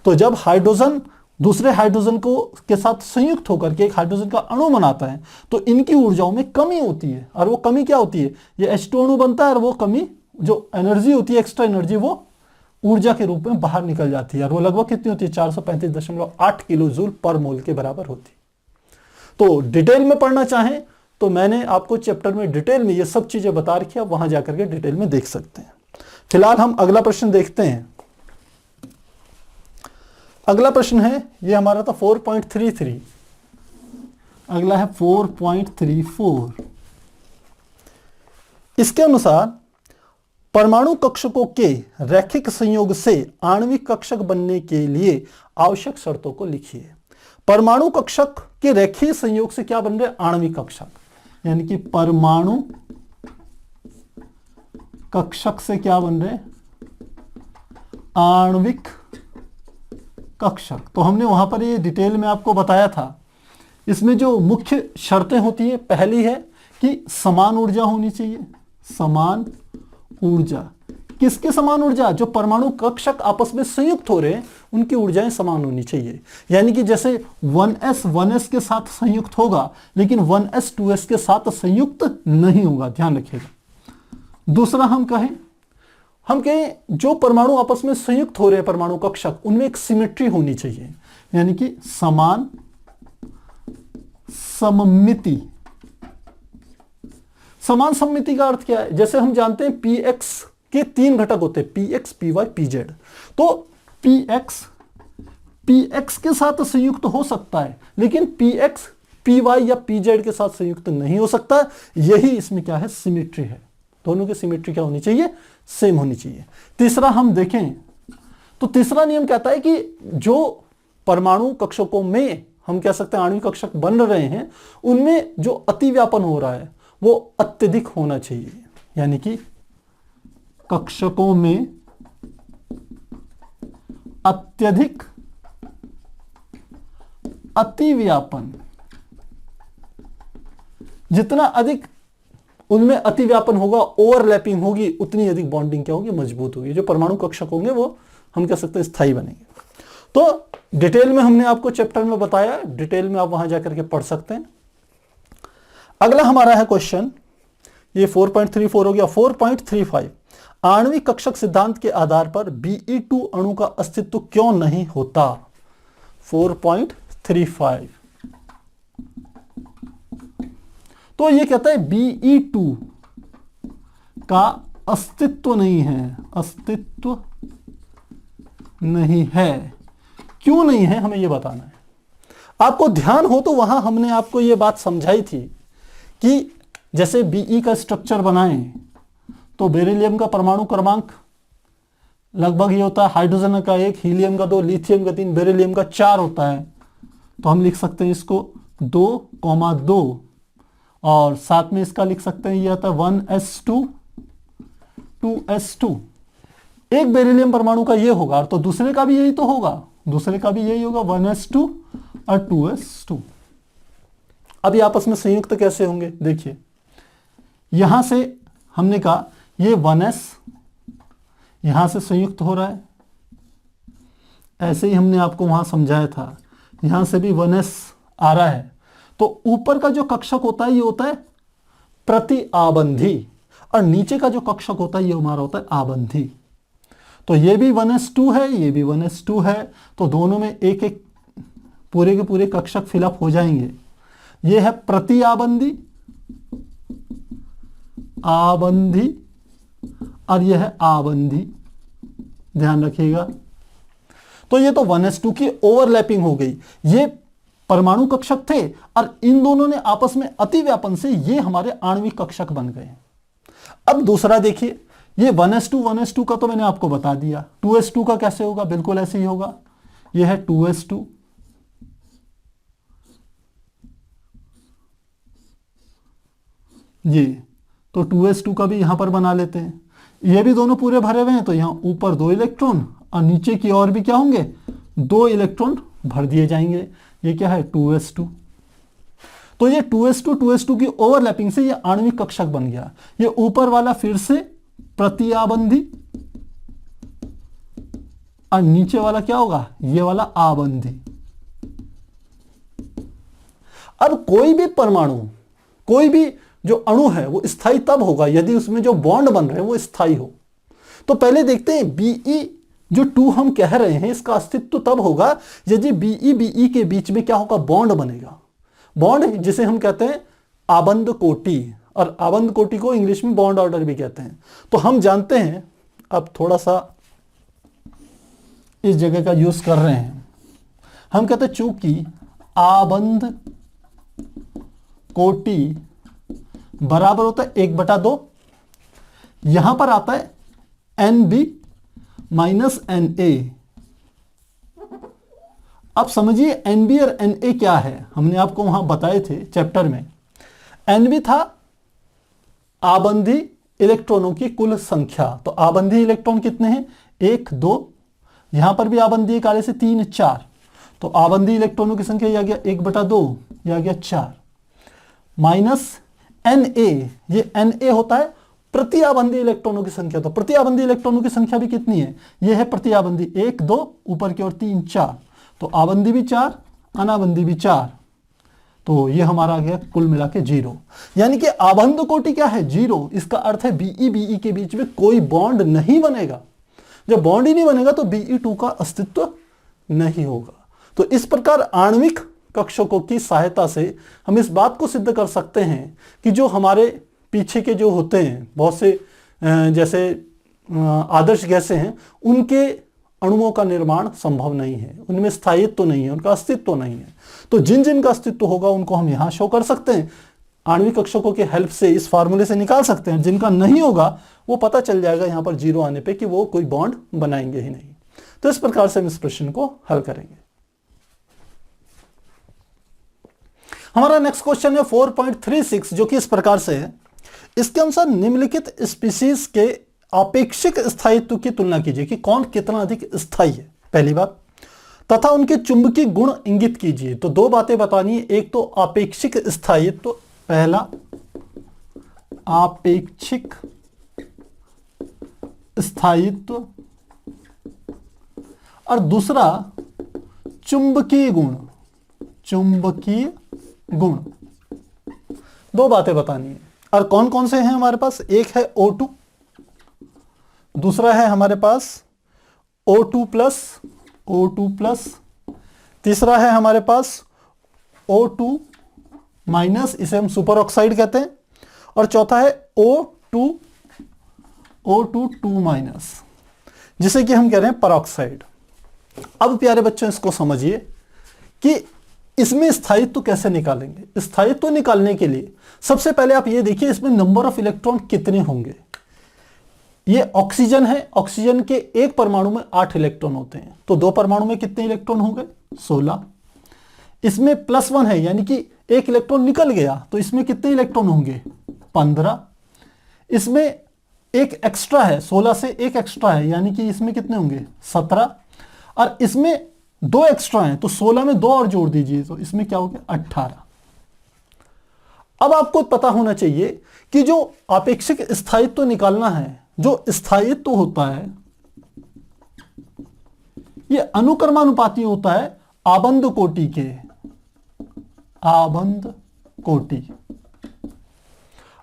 तो जब हाइड्रोजन दूसरे हाइड्रोजन को के साथ संयुक्त होकर के एक हाइड्रोजन का अणु बनाता है तो इनकी ऊर्जाओं में कमी होती है, और वो कमी क्या होती है, ये H2 अणु बनता है और वो कमी जो एनर्जी होती है, एक्स्ट्रा एनर्जी, वो ऊर्जा के रूप में बाहर निकल जाती है, और वो लगभग कितनी होती है, 435.8 किलो जूल पर मोल के बराबर होती है। तो डिटेल में पढ़ना चाहें तो मैंने आपको चैप्टर में डिटेल में ये सब चीजें बता रखी है, वहां जाकर के डिटेल में देख सकते हैं। फिलहाल हम अगला प्रश्न देखते हैं। अगला प्रश्न है, ये हमारा था 4.33, अगला है 4.34। इसके अनुसार परमाणु कक्षकों के रैखिक संयोग से आणविक कक्षक बनने के लिए आवश्यक शर्तों को लिखिए। परमाणु कक्षक के रेखीय संयोग से क्या बन रहे, आणविक कक्षक, यानी कि परमाणु कक्षक से क्या बन रहे, आणविक कक्षक। तो हमने वहां पर ये डिटेल में आपको बताया था। इसमें जो मुख्य शर्तें होती है, पहली है कि समान ऊर्जा होनी चाहिए। समान ऊर्जा, किसके समान ऊर्जा, जो परमाणु कक्षक आपस में संयुक्त हो रहे हैं उनकी ऊर्जाएं समान होनी चाहिए। यानी कि जैसे 1s 1s के साथ संयुक्त होगा लेकिन 1s 2s के साथ संयुक्त नहीं होगा, ध्यान रखिएगा। दूसरा हम कहें हम कहें जो परमाणु आपस में संयुक्त हो रहे हैं परमाणु कक्षक, उनमें एक सिमेट्री होनी चाहिए, यानी कि समान सममिति। समान सममिति का अर्थ क्या है? जैसे हम जानते हैं px के 3 घटक होते हैं, px, py, pz। तो px के साथ संयुक्त हो सकता है, लेकिन px, py या pz के साथ संयुक्त नहीं हो सकता। यही इसमें क्या है? सिमेट्री है। दोनों की सिमेट्री क्या होनी चाहिए? सेम होनी चाहिए। तीसरा हम देखें तो तीसरा नियम कहता है कि जो परमाणु कक्षकों में हम कह सकते हैं आणविक कक्षक बन रहे हैं, उनमें जो अतिव्यापन हो रहा है वो अत्यधिक होना चाहिए, यानी कि कक्षकों में अत्यधिक अतिव्यापन, जितना अधिक उनमें अतिव्यापन होगा, ओवरलैपिंग होगी, उतनी अधिक बॉन्डिंग क्या होगी? मजबूत होगी। जो परमाणु कक्षक होंगे वो हम कह सकते हैं स्थायी बनेंगे। तो डिटेल में हमने आपको चैप्टर में बताया, डिटेल में आप वहां जाकर के पढ़ सकते हैं। अगला हमारा है क्वेश्चन, ये 4.34 हो गया। 4.35 आणविक कक्षक सिद्धांत के आधार पर Be2 अणु का अस्तित्व क्यों नहीं होता? 4.35 तो ये कहता है Be2 का अस्तित्व नहीं है, अस्तित्व नहीं है। क्यों नहीं है, हमें ये बताना है। आपको ध्यान हो तो वहां हमने आपको ये बात समझाई थी कि जैसे Be का स्ट्रक्चर बनाएं तो बेरिलियम का परमाणु क्रमांक लगभग ये होता है, हाइड्रोजन का 1, हीलियम का 2, लिथियम का 3, बेरिलियम का 4 होता है। तो हम लिख सकते हैं इसको 2,2 और साथ में इसका लिख सकते हैं ये आता है 1s2 2s2। एक बेरिलियम परमाणु का ये होगा तो दूसरे का भी यही तो होगा, दूसरे का भी यही होगा 1s2 और 2s2। अब ये आपस में संयुक्त कैसे होंगे? देखिए यहां से हमने कहा ये 1s यहां से संयुक्त हो रहा है, ऐसे ही हमने आपको वहां समझाया था। यहां से भी 1s आ रहा है, तो ऊपर का जो कक्षक होता है ये होता है प्रति आबंधी, और नीचे का जो कक्षक होता है ये हमारा होता है आबंधी। तो ये भी 1s2 है, ये भी 1s2 है, तो दोनों में एक एक पूरे के पूरे कक्षक फिलअप हो जाएंगे। ये है प्रति आबंधी, आबंधी, और यह है आबंधी, ध्यान रखिएगा। तो ये तो 1s2 की ओवरलैपिंग हो गई। ये परमाणु कक्षक थे और इन दोनों ने आपस में अतिव्यापन से ये हमारे आणविक कक्षक बन गए। अब दूसरा देखिए, ये 1s2 का तो मैंने आपको बता दिया। 2s2 का कैसे होगा? बिल्कुल ऐसे ही होगा। ये है 2s2, ये तो 2s2 का भी यहां पर बना लेते हैं। ये भी दोनों पूरे भरे हुए हैं, तो यहां ऊपर 2 इलेक्ट्रॉन और नीचे की ओर भी क्या होंगे? 2 इलेक्ट्रॉन भर दिए जाएंगे। ये क्या है? 2s2। तो ये 2s2 की ओवरलैपिंग से ये आणविक कक्षक बन गया। ये ऊपर वाला फिर से प्रतिआबंधी और नीचे वाला क्या होगा? ये वाला आबंधी। अब कोई भी परमाणु, कोई भी जो अणु है वो स्थायी तब होगा यदि उसमें जो बॉन्ड बन रहे हैं वो स्थायी हो। तो पहले देखते हैं Be जो 2 हम कह रहे हैं इसका अस्तित्व तब होगा यदि Be के बीच में क्या होगा? बॉन्ड बनेगा। बॉन्ड जिसे हम कहते हैं आबंध कोटि, और आबंध कोटि को इंग्लिश में बॉन्ड ऑर्डर भी कहते हैं। तो हम जानते हैं, अब थोड़ा सा इस जगह का यूज कर रहे हैं, हम कहते हैं चूंकि आबंध कोटि बराबर होता है 1/2, यहां पर आता है NB माइनस NA। अब समझिए NB और NA क्या है, हमने आपको वहां बताए थे चैप्टर में। NB था आबंधी इलेक्ट्रॉनों की कुल संख्या। तो आबंधी इलेक्ट्रॉन कितने हैं? 1 2, यहां पर भी आबंधी काले से 3 4, तो आबंधी इलेक्ट्रॉनों की संख्या यह गया 1/2, यह गया 4, माइनस Na, ये Na होता है प्रतिआबंधी इलेक्ट्रॉनों की संख्या। तो प्रतिआबंधी इलेक्ट्रॉनों की संख्या भी कितनी है? ये है प्रतिआबंधी 1 2, ऊपर की ओर 3 4, तो आबंधी भी 4, अनाबंधी भी 4, तो ये हमारा आ गया कुल मिला के 0। यानी कि आबंध कोटि क्या है? 0। इसका अर्थ है बीई के बीच में कोई बॉन्ड नहीं बनेगा। जब बॉन्ड ही नहीं बनेगा तो Be2 का अस्तित्व नहीं होगा। तो इस प्रकार आणविक कक्षकों की सहायता से हम इस बात को सिद्ध कर सकते हैं कि जो हमारे पीछे के जो होते हैं बहुत से जैसे आदर्श गैसें हैं, उनके अणुओं का निर्माण संभव नहीं है, उनमें स्थायित्व तो नहीं है, उनका अस्तित्व नहीं है। तो जिन जिन का अस्तित्व होगा उनको हम यहां शो कर सकते हैं, आणविक कक्षकों के हेल्प से इस फार्मूले से निकाल सकते हैं। जिनका नहीं होगा वो पता चल जाएगा यहां पर 0 आने पे कि वो कोई बॉन्ड बनाएंगे ही नहीं। तो इस प्रकार से हम इस प्रश्न को हल करेंगे। हमारा नेक्स्ट क्वेश्चन है 4.36, जो कि इस प्रकार से है। इसके अनुसार निम्नलिखित स्पीशीज के आपेक्षिक स्थायित्व की तुलना कीजिए कि कौन कितना अधिक स्थायी है, पहली बात, तथा उनके चुंबकीय गुण इंगित कीजिए। तो दो बातें बतानी है, एक तो आपेक्षिक स्थायित्व, पहला आपेक्षिक स्थायित्व, और दूसरा चुंबकीय गुण। चुंबकीय गुण, दो बातें बतानी है। और कौन कौन से हैं हमारे पास? एक है O2, दूसरा है हमारे पास O2 प्लस, तीसरा है हमारे पास O2 माइनस, इसे हम सुपर ऑक्साइड कहते हैं, और चौथा है O2 2 माइनस, जिसे कि हम कह रहे हैं परऑक्साइड। अब प्यारे बच्चों इसको समझिए कि इसमें स्थायित्व कैसे निकालेंगे। स्थायित्व निकालने के लिए सबसे पहले आप ये देखिए इसमें नंबर ऑफ इलेक्ट्रॉन कितने होंगे। ये ऑक्सीजन है, ऑक्सीजन के एक परमाणु में 8 इलेक्ट्रॉन होते हैं, तो 2 परमाणु में कितने इलेक्ट्रॉन होंगे? 16। इसमें +1 है, यानी कि एक इलेक्ट्रॉन निकल गया, तो इसमें कितने इलेक्ट्रॉन होंगे? 15। इसमें एक एक्स्ट्रा है, 16 से एक एक्स्ट्रा है, यानी कि इसमें कितने होंगे? 17। और इसमें 2 एक्स्ट्रा हैं, तो 16 में 2 और जोड़ दीजिए, तो इसमें क्या हो गया? 18। अब आपको पता होना चाहिए कि जो आपेक्षिक स्थायित्व निकालना है, जो स्थायित्व होता है ये अनुक्रमानुपाती होता है आबंध कोटि के। आबंध कोटि।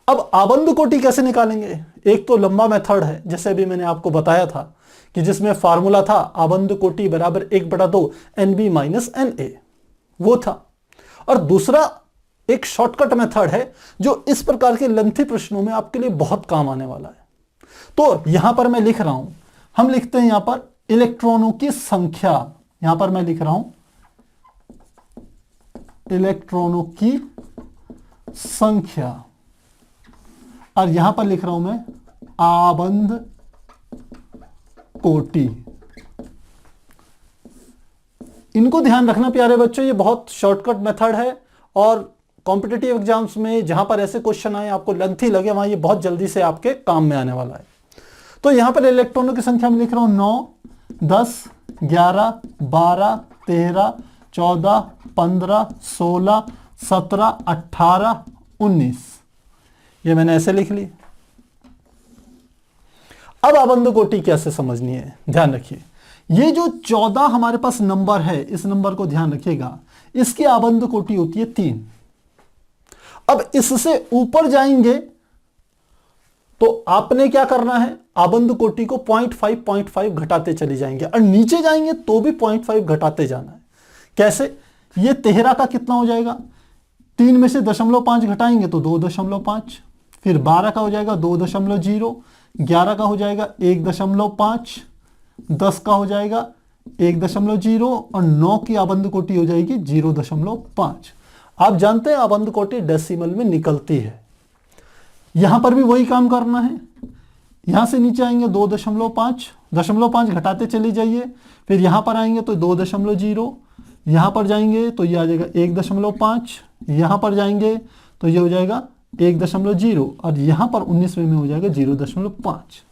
अब आबंध कोटि कैसे निकालेंगे? एक तो लंबा मेथड है, जैसे अभी मैंने आपको बताया था कि जिसमें फार्मूला था आबंध कोटि बराबर 1/2 NB - NA, वो था। और दूसरा एक शॉर्टकट मेथड है जो इस प्रकार के लेंथी प्रश्नों में आपके लिए बहुत काम आने वाला है। तो यहां पर मैं लिख रहा हूं, हम लिखते हैं यहां पर इलेक्ट्रॉनों की संख्या, यहां पर मैं लिख रहा हूं इलेक्ट्रॉनों की संख्या, और यहां पर लिख रहा हूं मैं आबंध कोटि। इनको ध्यान रखना प्यारे बच्चों, ये बहुत शॉर्टकट मेथड है, और कॉम्पिटिटिव एग्जाम्स में जहां पर ऐसे क्वेश्चन आए आपको लेंथी लगे, वहां ये बहुत जल्दी से आपके काम में आने वाला है। तो यहां पर इलेक्ट्रॉनों की संख्या में लिख रहा हूं 9, 10, 11, 12, 13, 14, 15, 16, 17, 18, 19, ये मैंने ऐसे लिख ली। अब आबंध कोटि कैसे समझनी है, ध्यान रखिए। ये जो 14 हमारे पास नंबर है, इस नंबर को ध्यान रखिएगा, इसकी आबंध कोटि होती है 3। अब इससे ऊपर जाएंगे तो आपने क्या करना है, आबंध कोटि को 0.5 घटाते चले जाएंगे, और नीचे जाएंगे तो भी 0.5 घटाते जाना है। कैसे? ये 13 का कितना हो जाएगा? 3 में से 0.5 घटाएंगे तो 2.5, फिर 12 का हो जाएगा 2.0, 11 का हो जाएगा 1.5, 10 का हो जाएगा 1.0, और 9 की आबंध कोटि हो जाएगी 0.5। आप जानते हैं आबंध कोटि डेसिमल में निकलती है। यहां पर भी वही काम करना है, यहां से नीचे आएंगे 2.5, 0.5 घटाते चले जाइए, फिर यहां पर आएंगे तो 2.0, यहां पर जाएंगे तो ये आ जाएगा 1.5, यहां पर जाएंगे तो ये हो जाएगा 1.0, और यहां पर 19वें में हो जाएगा 0.5।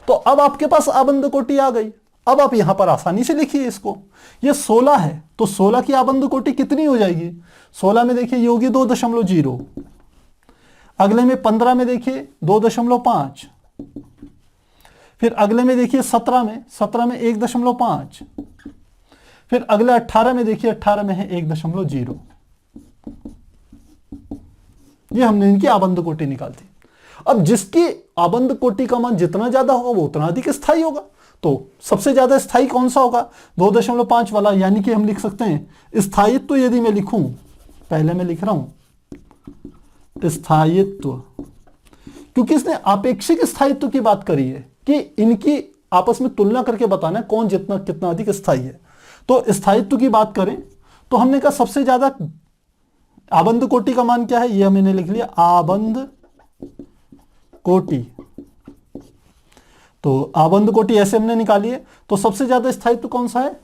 तो अब आपके पास आबंध कोटि आ गई। अब आप यहां पर आसानी से लिखिए इसको। ये 16 है तो 16 की आबंध कोटि कितनी हो जाएगी? 16 में देखिए ये होगी 2.0, अगले में 15 में देखिए 2.5, फिर अगले में देखिए 17 में 1.5, फिर अगले 18 में देखिए 18 में है 1.0। ये हमने इनकी आबंध कोटि निकाल दी। अब जिसकी आबंध कोटि का मान जितना ज्यादा होगा वो उतना अधिक स्थायी होगा। तो सबसे ज्यादा स्थायी कौन सा होगा? 2.5 वाला, यानी कि हम लिख सकते हैं स्थायित्व। तो यदि मैं लिखूं, पहले मैं लिख रहा हूं स्थायित्व, क्योंकि इसने आपेक्षिक स्थायित्व की बात करी है कि इनकी आपस में तुलना करके बताना है कौन जितना कितना अधिक स्थायी है। तो स्थायित्व की बात करें तो हमने कहा सबसे ज्यादा आबंध कोटि का मान क्या है, ये हमने लिख लिया आबंध कोटि। तो आबंध कोटि ऐसे हमने निकाली है। तो सबसे ज्यादा स्थायित्व कौन सा है?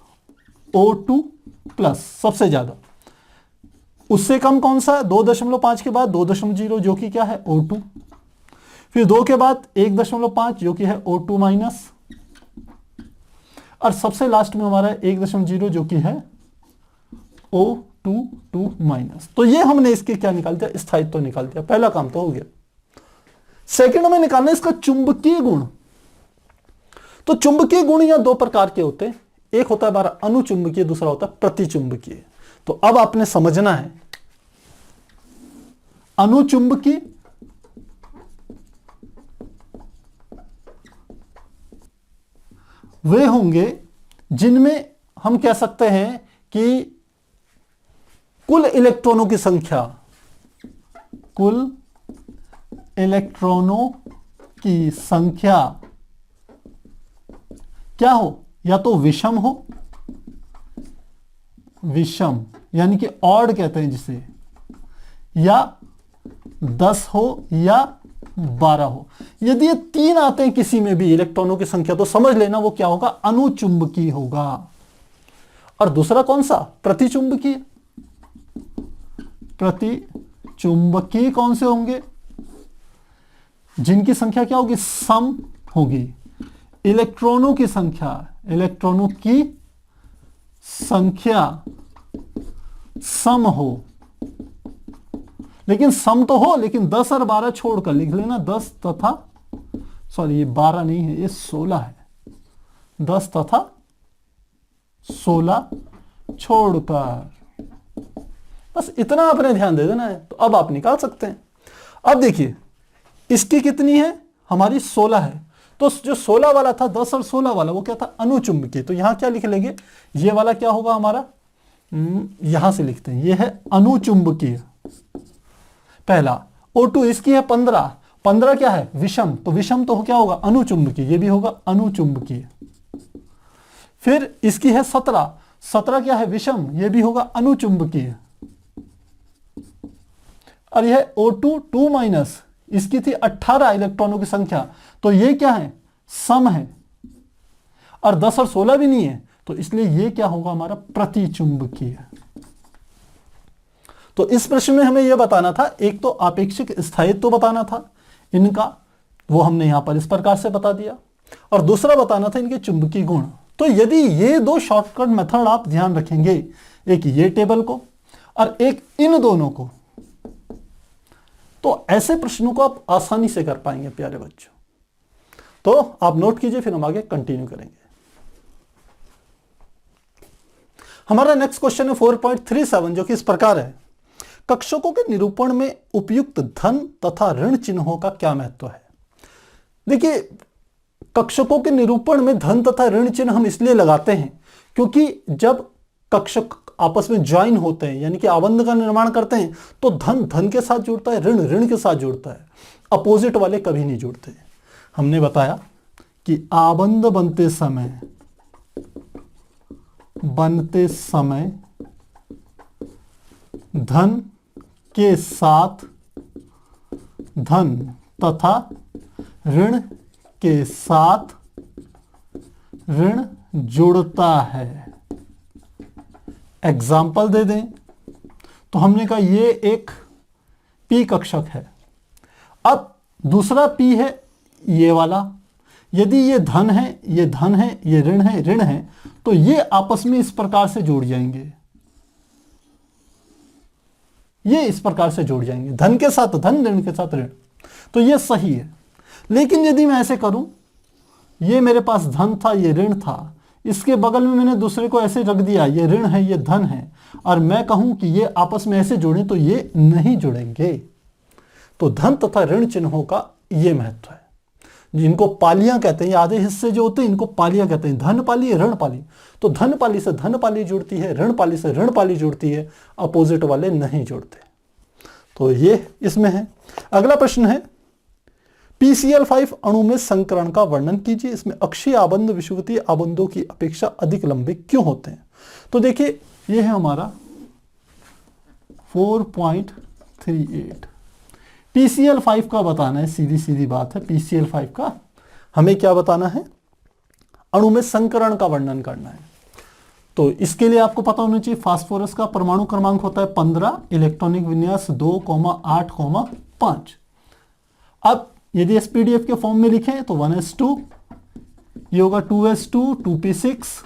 O2 प्लस, सबसे ज्यादा। उससे कम कौन सा है? 2.5 के बाद 2.0 जो कि क्या है? O2। फिर 2 के बाद 1.5 जो कि है O2 माइनस, और सबसे लास्ट में हमारा 1.0 जो कि है O22 माइनस। तो ये हमने इसके क्या निकाल दिया? स्थायित्व निकाल दिया। पहला काम तो हो गया। सेकंड में निकालना है इसका चुंबकीय गुण। तो चुंबकीय गुण या दो प्रकार के होते हैं, एक होता है हमारा अनुचुंबकीय, दूसरा होता है प्रतिचुंबकीय। तो अब आपने समझना है अनुचुंबकीय वे होंगे जिनमें हम कह सकते हैं कि कुल इलेक्ट्रॉनों की संख्या, कुल इलेक्ट्रॉनों की संख्या क्या हो? या तो विषम हो, विषम यानी कि ऑड कहते हैं जिसे, या 10 हो या 12 हो। यदि ये 3 आते हैं किसी में भी इलेक्ट्रॉनों की संख्या, तो समझ लेना वो क्या होगा? अनुचुंबकीय होगा। और दूसरा कौन सा? प्रतिचुंबकीय। प्रतिचुंबकीय कौन से होंगे? जिनकी संख्या क्या होगी? सम होगी। इलेक्ट्रॉनों की संख्या, इलेक्ट्रॉनों की संख्या सम हो, लेकिन सम तो हो, लेकिन 10 और 12 छोड़कर लिख लेना। 10 तथा, सॉरी ये 12 नहीं है, ये 16 है। 10 तथा 16 छोड़कर, बस इतना आपने ध्यान दे देना है। तो अब आप निकाल सकते हैं। अब देखिए इसकी कितनी है? हमारी 16 है। तो जो 16 वाला था, 10 और 16 वाला, वो क्या था? अनुचुंबकीय। तो यहां क्या लिख लेंगे? ये वाला क्या होगा हमारा? यहां से लिखते हैं, ये है अनुचुंबकीय पहला। O2 इसकी है 15, 15 क्या है? विषम। तो विषम तो क्या होगा? अनुचुंबकीय। ये भी होगा अनुचुंबकीय। फिर इसकी है 17, 17 क्या है? विषम। ये भी होगा अनुचुंबकीय। और यह O2 2 माइनस, इसकी थी 18 इलेक्ट्रॉनों की संख्या, तो ये क्या है? सम है। और 10 और 16 भी नहीं है, तो इसलिए ये क्या होगा हमारा? प्रतिचुंबकीय। तो इस प्रश्न में हमें यह बताना था, एक तो आपेक्षिक स्थायित्व बताना था इनका, वो हमने यहां पर इस प्रकार से बता दिया, और दूसरा बताना था इनके चुंबकीय गुण। तो यदि ये दो शॉर्टकट मेथड आप ध्यान रखेंगे, एक ये टेबल को और एक इन दोनों को, तो ऐसे प्रश्नों को आप आसानी से कर पाएंगे प्यारे बच्चों। तो आप नोट कीजिए, फिर हम आगे कंटिन्यू करेंगे। हमारा नेक्स्ट क्वेश्चन है 4.37, जो कि इस प्रकार है। कक्षकों के निरूपण में उपयुक्त धन तथा ऋण चिन्हों का क्या महत्व है? देखिए, कक्षकों के निरूपण में धन तथा ऋण चिन्ह हम इसलिए लगाते हैं क्योंकि जब कक्षक आपस में ज्वाइन होते हैं, यानी कि आबंध का निर्माण करते हैं, तो धन धन के साथ जुड़ता है, ऋण ऋण के साथ जुड़ता है, अपोजिट वाले कभी नहीं जुड़ते। हमने बताया कि आबंध बनते समय धन के साथ धन तथा ऋण के साथ ऋण जुड़ता है। एग्जाम्पल दे दें तो हमने कहा ये एक पी कक्षक है। अब दूसरा पी है ये वाला। यदि ये धन है, ये धन है, ये ऋण है, ऋण है, तो ये आपस में इस प्रकार से जुड़ जाएंगे, ये इस प्रकार से जुड़ जाएंगे, धन के साथ धन, ऋण के साथ ऋण। तो ये सही है। लेकिन यदि मैं ऐसे करूं, ये मेरे पास धन था, ये ऋण था, इसके बगल में मैंने दूसरे को ऐसे रख दिया, ये ऋण है, ये धन है, और मैं कहूं कि ये आपस में ऐसे जुड़े, तो ये नहीं जुड़ेंगे। तो धन तथा ऋण चिन्हों का ये महत्व है। जिनको पालियां कहते हैं, आधे हिस्से जो होते हैं इनको पालियां कहते हैं, धन पाली ऋण पाली। तो धन पाली से धन पाली जुड़ती है, ऋण पाली से ऋण पाली जुड़ती है, अपोजिट वाले नहीं जुड़ते। तो ये इसमें है। अगला प्रश्न है PCl5 अणु में संकरण का वर्णन कीजिए। इसमें अक्षीय आबंध विषुवतीय आबंधों की अपेक्षा अधिक लंबे क्यों होते हैं? तो देखिए ये है हमारा 4.38। PCl5 का बताना है, सीधी सीधी बात है। PCl5 का हमें क्या बताना है? अणु में संकरण का वर्णन करना है। तो इसके लिए आपको पता होना चाहिए फास्फोरस का परमाणु क्रमांक होता है 15, इलेक्ट्रॉनिक विन्यास 2,8,5। अब यदि SPDF के फॉर्म में लिखें तो 1s2, ये होगा 2s2, 2p6,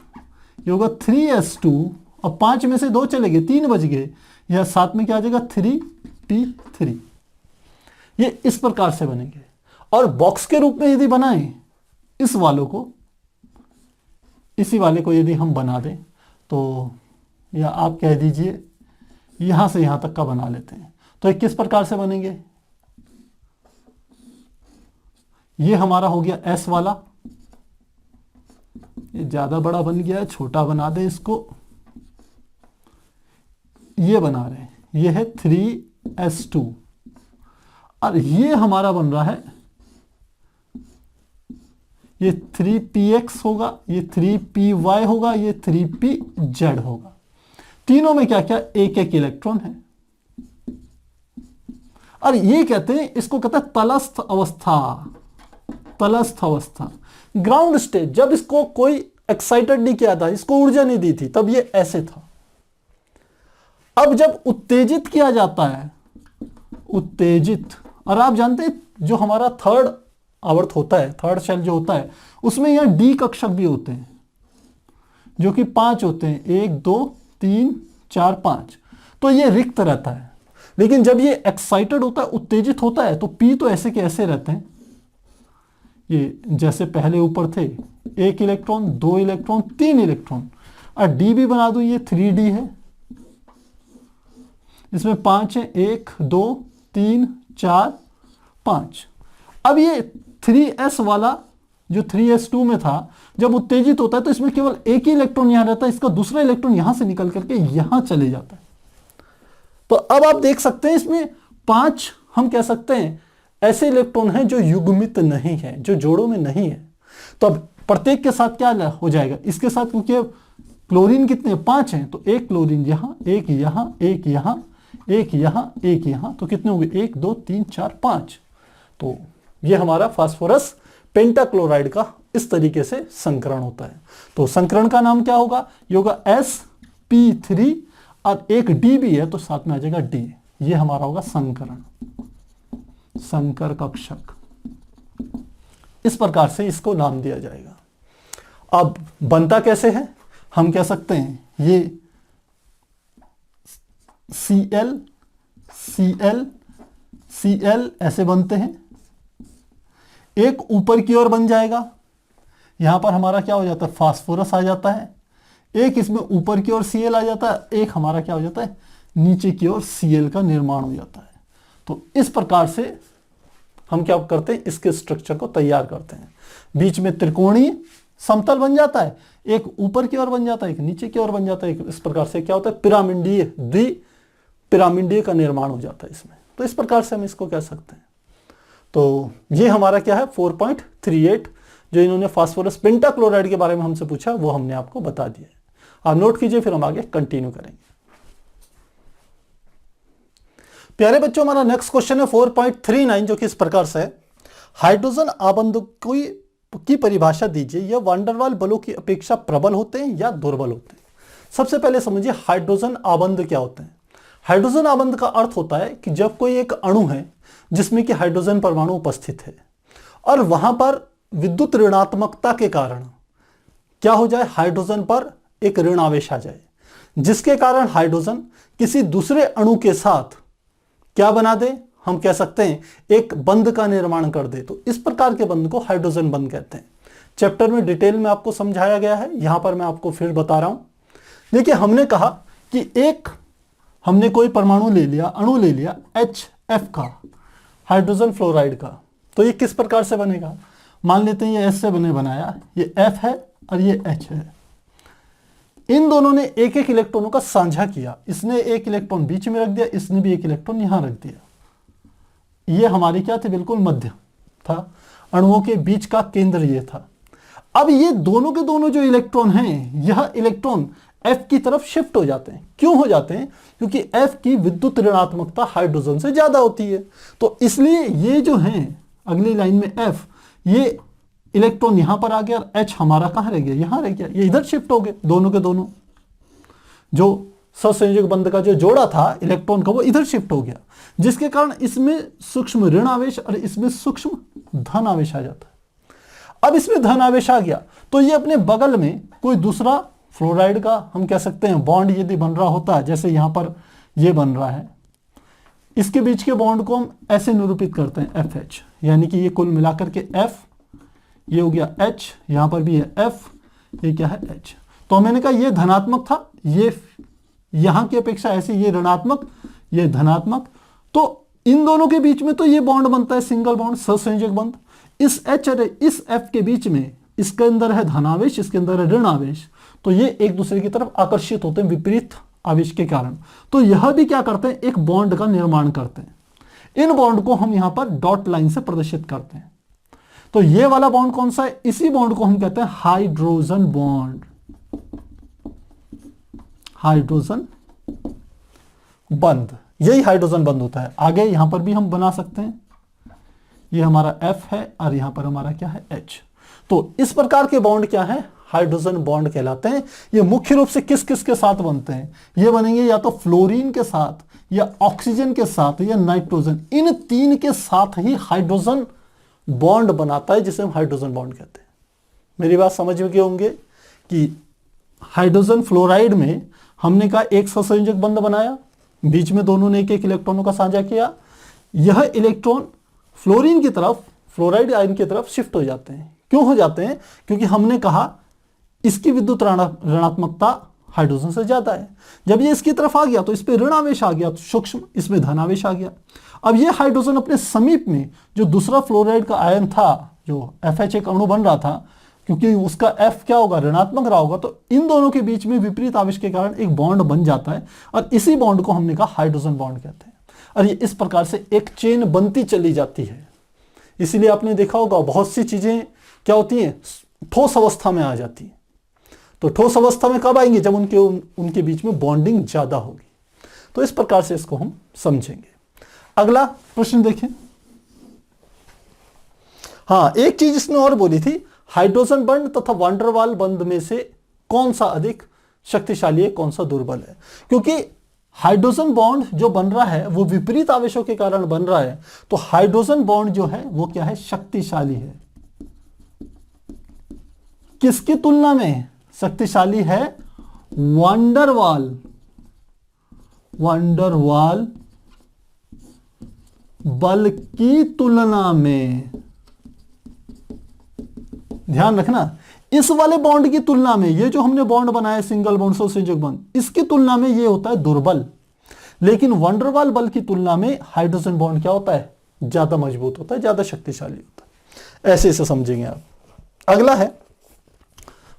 ये होगा 3s2। अब 5 में से 2 चले गए, 3 बच गए, यह साथ में क्या आ जाएगा 3p3। ये इस प्रकार से बनेंगे। और बॉक्स के रूप में यदि बनाएं इस वालों को, इसी वाले को यदि हम बना दें तो, या आप कह दीजिए यहां से यहां तक का बना लेते हैं, तो ये किस प्रकार से बनेंगे? ये हमारा हो गया S वाला, ये ज्यादा बड़ा बन गया है, छोटा बना दें इसको। ये बना रहे हैं, ये है 3s2, और ये हमारा बन रहा है, ये 3px होगा, ये 3py होगा, ये 3pz होगा। तीनों में क्या क्या एक एक इलेक्ट्रॉन है। और ये कहते हैं, इसको कहते हैं तलस्थ अवस्था। तलस्थ अवस्था, ग्राउंड स्टेट। जब इसको कोई एक्साइटेड नहीं किया था, इसको ऊर्जा नहीं दी थी, तब ये ऐसे था। अब जब उत्तेजित किया जाता है, उत्तेजित, और आप जानते हैं जो हमारा थर्ड आवर्त होता है, थर्ड शेल जो होता है, उसमें यहां डी कक्षक भी होते हैं जो कि 5 होते हैं, 1 2 3 4 5। तो ये रिक्त रहता है। लेकिन जब ये एक्साइटेड होता है, उत्तेजित होता है, तो पी तो ऐसे के ऐसे रहते हैं। ये जैसे पहले ऊपर थे, 1 इलेक्ट्रॉन, 2 इलेक्ट्रॉन, 3 इलेक्ट्रॉन, और डी भी बना दूं, ये 3d है, इसमें 5 है, 1 2 3 4 5। अब ये 3s वाला जो 3s2 में था, जब उत्तेजित होता है तो इसमें केवल एक ही इलेक्ट्रॉन यहां रहता है, इसका दूसरा इलेक्ट्रॉन यहां से निकल करके यहां चले जाता है। तो अब आप देख सकते हैं इसमें 5 हम कह सकते हैं ऐसे इलेक्ट्रॉन हैं जो युग्मित नहीं है, जो जोड़ों में नहीं है। तो अब प्रत्येक के साथ क्या हो जाएगा, इसके साथ, क्योंकि क्लोरीन कितने 5 हैं, तो एक क्लोरीन यहां, एक यहां, एक यहां, एक यहां, एक यहां, तो कितने हो गए 1 2 3 4 5। तो ये हमारा फास्फोरस पेंटाक्लोराइड का इस तरीके से संकरण होता है। तो संकरण का नाम क्या होगा? ये होगा sp3, और एक d भी है तो साथ में आ जाएगा d। ये हमारा होगा संकरण, संकर कक्षक। इस प्रकार से इसको नाम दिया जाएगा। अब बनता कैसे है? हम कह सकते हैं ये Cl Cl Cl ऐसे बनते हैं, एक ऊपर की ओर बन जाएगा, यहां पर हमारा क्या हो जाता है फास्फोरस आ जाता है, एक इसमें ऊपर की ओर Cl आ जाता है, एक हमारा क्या हो जाता है नीचे की ओर Cl का निर्माण हो जाता है। तो इस प्रकार से हम क्या करते हैं, इसके स्ट्रक्चर को तैयार करते हैं। बीच में त्रिकोणीय समतल बन जाता है, एक ऊपर की ओर बन जाता है, एक नीचे की ओर बन जाता है। इस प्रकार से क्या होता है पिरामिडीय, द्विपिरामिडीय का निर्माण हो जाता है इसमें। तो इस प्रकार से हम इसको कह सकते हैं। तो ये हमारा क्या है 4.38, जो इन्होंने फास्फोरस पेंटाक्लोराइड के बारे में हमसे पूछा वो हमने आपको बता दिया है। आप नोट कीजिए, फिर हम आगे कंटिन्यू करेंगे। प्यारे बच्चों, हमारा नेक्स्ट क्वेश्चन है 4.39, जो कि इस प्रकार से है, हाइड्रोजन आबंध की परिभाषा दीजिए। यह वांडरवाल बलों की अपेक्षा प्रबल होते हैं या दुर्बल होते हैं? सबसे पहले समझिए हाइड्रोजन आबंध क्या होते हैं। हाइड्रोजन आबंध का अर्थ होता है कि जब कोई एक अणु है जिसमें कि हाइड्रोजन परमाणु उपस्थित है और वहां पर विद्युत ऋणात्मकता के कारण क्या हो जाए, हाइड्रोजन पर एक ऋण आवेश आ जाए, जिसके कारण हाइड्रोजन किसी दूसरे अणु के साथ क्या बना दे, हम कह सकते हैं एक बंध का निर्माण कर दे। तो इस प्रकार के बंध को हाइड्रोजन बंध कहते हैं। चैप्टर में डिटेल में आपको समझाया गया है, यहां पर मैं आपको फिर बता रहा हूं। देखिए हमने कहा कि एक हमने कोई परमाणु ले लिया, अणु ले लिया HF का, हाइड्रोजन फ्लोराइड का। तो ये किस प्रकार से बनेगा, मान लेते हैं ये S से बनाया, ये F है और ये H है। इन दोनों ने एक एक इलेक्ट्रॉनों का साझा किया, इसने एक इलेक्ट्रॉन बीच में रख दिया, इसने भी एक इलेक्ट्रॉन यहां रख दिया। ये हमारी क्या थी, बिल्कुल मध्य था, अणुओं के बीच का केंद्र ये था। अब ये दोनों के दोनों जो इलेक्ट्रॉन हैं, यह इलेक्ट्रॉन F की तरफ शिफ्ट हो जाते हैं। क्यों हो जाते हैं, क्योंकि F की विद्युत ऋणात्मकता हाइड्रोजन से ज्यादा होती है। तो इसलिए ये जो हैं अगली लाइन में F, ये इलेक्ट्रॉन यहां पर आ गया और H हमारा कहां रह गया, यहां रह गया, ये इधर शिफ्ट हो गए। दोनों के दोनों जो सहसंयोजक बंध का जो जोड़ा था इलेक्ट्रॉन का, वो इधर शिफ्ट हो गया, जिसके कारण इसमें सूक्ष्म ऋण आवेश और इसमें सूक्ष्म धन आवेश आ जाता है। अब इसमें धन आवेश आ गया तो ये अपने बगल में कोई दूसरा फ्लोराइड का हम कह सकते हैं बॉन्ड यदि बन रहा होता है, जैसे यहां पर ये बन रहा है, इसके बीच के बॉन्ड को हम ऐसे निरूपित करते हैं FH, यानी कि ये कुल मिलाकर के F, ये हो गया H, यहां पर भी है F, ये क्या है H। तो मैंने कहा ये धनात्मक था, ये यहां की अपेक्षा ऐसे ये ऋणात्मक, ये धनात्मक। तो इन दोनों के बीच में तो ये बॉन्ड बनता है सिंगल बॉन्ड, सहसंयोजक बंध। इस H और इस F के बीच में, इसके अंदर है धनावेश, इसके अंदर है ऋण आवेश, तो ये एक दूसरे की तरफ आकर्षित होते हैं विपरीत आवेश के कारण। तो यह भी क्या करते हैं, एक बॉन्ड का निर्माण करते हैं। इन बॉन्ड को हम यहां पर डॉट लाइन से प्रदर्शित करते हैं। तो ये वाला बॉन्ड कौन सा है, इसी बॉन्ड को हम कहते हैं हाइड्रोजन बॉन्ड, हाइड्रोजन बंध, यही हाइड्रोजन बंध होता है। आगे यहां पर भी हम बना सकते हैं, ये हमारा F है और यहां पर हमारा क्या है H। तो इस प्रकार के बॉन्ड क्या है, हाइड्रोजन बॉन्ड कहलाते हैं। ये मुख्य रूप से किस किस के साथ बनते हैं, ये बनेंगे या तो फ्लोरीन के साथ, या ऑक्सीजन के साथ, या नाइट्रोजन, इन तीन के साथ ही हाइड्रोजन बॉन्ड बनाता है, जिसे हम हाइड्रोजन बॉन्ड कहते हैं। मेरी बात समझ में गए होंगे कि हाइड्रोजन फ्लोराइड में हमने कहा एक सहसंयोजक बंध बनाया, बीच में दोनों ने एक एक इलेक्ट्रॉनों का साझा किया, यह इलेक्ट्रॉन फ्लोरीन की तरफ, फ्लोराइड आयन की तरफ शिफ्ट हो जाते हैं। क्यों हो जाते हैं, क्योंकि हमने कहा इसकी विद्युत ऋणात्मकता हाइड्रोजन से ज्यादा है। जब ये इसकी तरफ आ गया तो इस पे ऋण आवेश आ गया, तो सूक्ष्म, इसमें धन आवेश आ गया। अब ये हाइड्रोजन अपने समीप में जो दूसरा फ्लोराइड का आयन था, जो FH एक अणु बन रहा था, क्योंकि उसका F क्या होगा, ऋणात्मक रहा होगा, तो इन दोनों के बीच में विपरीत आवेश के कारण एक बॉन्ड बन जाता है, और इसी बॉन्ड को हमने कहा हाइड्रोजन बॉन्ड कहते हैं। और ये इस प्रकार से एक चेन बनती चली जाती है। इसीलिए आपने देखा होगा बहुत सी चीजें क्या होती हैं, ठोस अवस्था में आ जाती है। तो ठोस अवस्था में कब आएंगे, जब उनके बीच में बॉन्डिंग ज्यादा होगी। तो इस प्रकार से इसको हम समझेंगे। अगला प्रश्न देखें। हाँ, एक चीज इसने और बोली थी, हाइड्रोजन बंध तथा वांडरवाल बंध में से कौन सा अधिक शक्तिशाली है, कौन सा दुर्बल है। क्योंकि हाइड्रोजन बॉन्ड जो बन रहा है वो विपरीत आवेशों के कारण बन रहा है, तो हाइड्रोजन बॉन्ड जो है वो क्या है, शक्तिशाली है। किसकी तुलना में शक्तिशाली है, वांडरवाल बल की तुलना में। ध्यान रखना, इस वाले बॉन्ड की तुलना में, ये जो हमने बॉन्ड बनाया सिंगल बॉन्ड सहसंयोजक बॉन्ड, इसकी तुलना में ये होता है दुर्बल। लेकिन वांडरवाल बल की तुलना में हाइड्रोजन बॉन्ड क्या होता है, ज्यादा मजबूत होता है, ज्यादा शक्तिशाली होता है। ऐसे इसे समझेंगे आप। अगला है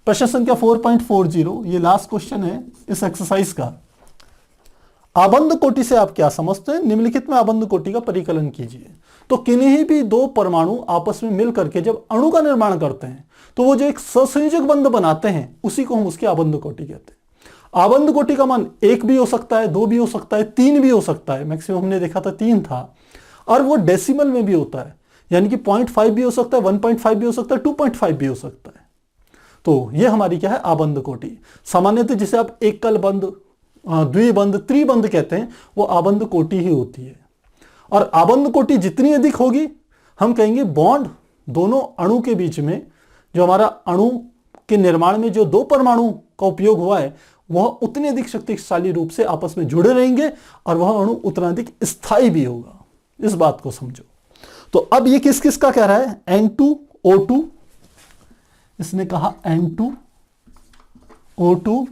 प्रश्न संख्या 4.40, ये लास्ट क्वेश्चन है इस एक्सरसाइज का। आबंध कोटि से आप क्या समझते हैं, निम्नलिखित में आबंध कोटि का परिकलन कीजिए। तो किन्हीं भी दो परमाणु आपस में मिल करके जब अणु का निर्माण करते हैं, तो वो जो एक सहसंयोजक बंध बनाते हैं, उसी को हम उसकी आबंध कोटि कहते हैं। आबंध कोटि का मान 1 भी हो सकता है, 2 भी हो सकता है, 3 भी हो सकता है। मैक्सिमम हमने देखा था 3 था, और वो डेसिमल में भी होता है, यानी कि 0.5 भी हो सकता है, 1.5 भी हो सकता है, 2.5 भी हो सकता है। तो ये हमारी क्या है, आबंध कोटि। सामान्यतः जिसे आप एकल बंध, द्विबंध, त्रिबंध कहते हैं, वो आबंध कोटि ही होती है। और आबंध कोटि जितनी अधिक होगी, हम कहेंगे बॉन्ड दोनों अणु के बीच में, जो हमारा अणु के निर्माण में जो 2 परमाणु का उपयोग हुआ है, वह उतने अधिक शक्तिशाली रूप से आपस में जुड़े रहेंगे, और वह अणु उतना अधिक स्थायी भी होगा। इस बात को समझो। तो अब ये किस किस का कह रहा है, N2O2, इसने कहा N2O2,